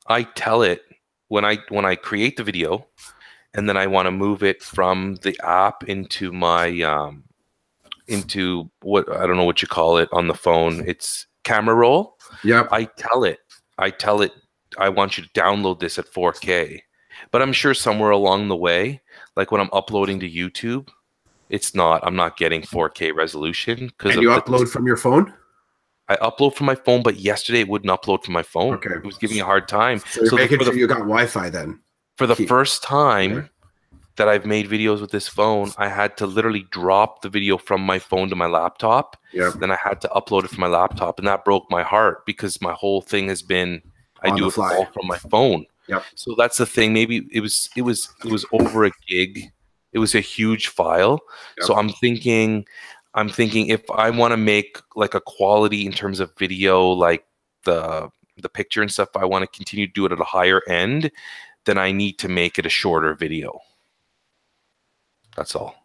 I tell it when I create the video, and then I want to move it from the app into my into what I don't know what you call it on the phone. It's camera roll. Yep. I tell it I want you to download this at 4K. But I'm sure somewhere along the way, like when I'm uploading to YouTube, I'm not getting 4K resolution. And you upload from your phone? I upload from my phone, but yesterday it wouldn't upload from my phone. Okay. It was giving me a hard time. So you're making sure you got Wi-Fi then? For the first time that I've made videos with this phone, I had to literally drop the video from my phone to my laptop. Yep. Then I had to upload it from my laptop, and that broke my heart because my whole thing has been I do it all from my phone. Yep. So that's the thing. Maybe it was over a gig. It was a huge file. Yep. So I'm thinking if I want to make like a quality in terms of video, like the picture and stuff, I want to continue to do it at a higher end, then I need to make it a shorter video. That's all.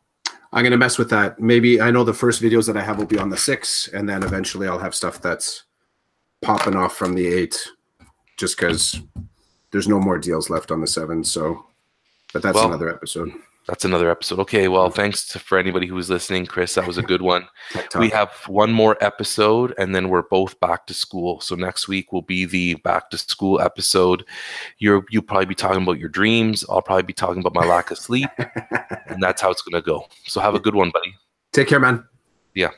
I'm going to mess with that. Maybe I know the first videos that I have will be on the 6, and then eventually I'll have stuff that's popping off from the 8 just because there's no more deals left on the 7. So, but that's another episode. That's another episode. Okay, well, thanks for anybody who was listening, Chris. That was a good one. We have one more episode, and then we're both back to school. So next week will be the back to school episode. You'll probably be talking about your dreams. I'll probably be talking about my lack of sleep, and that's how it's going to go. So have a good one, buddy. Take care, man. Yeah.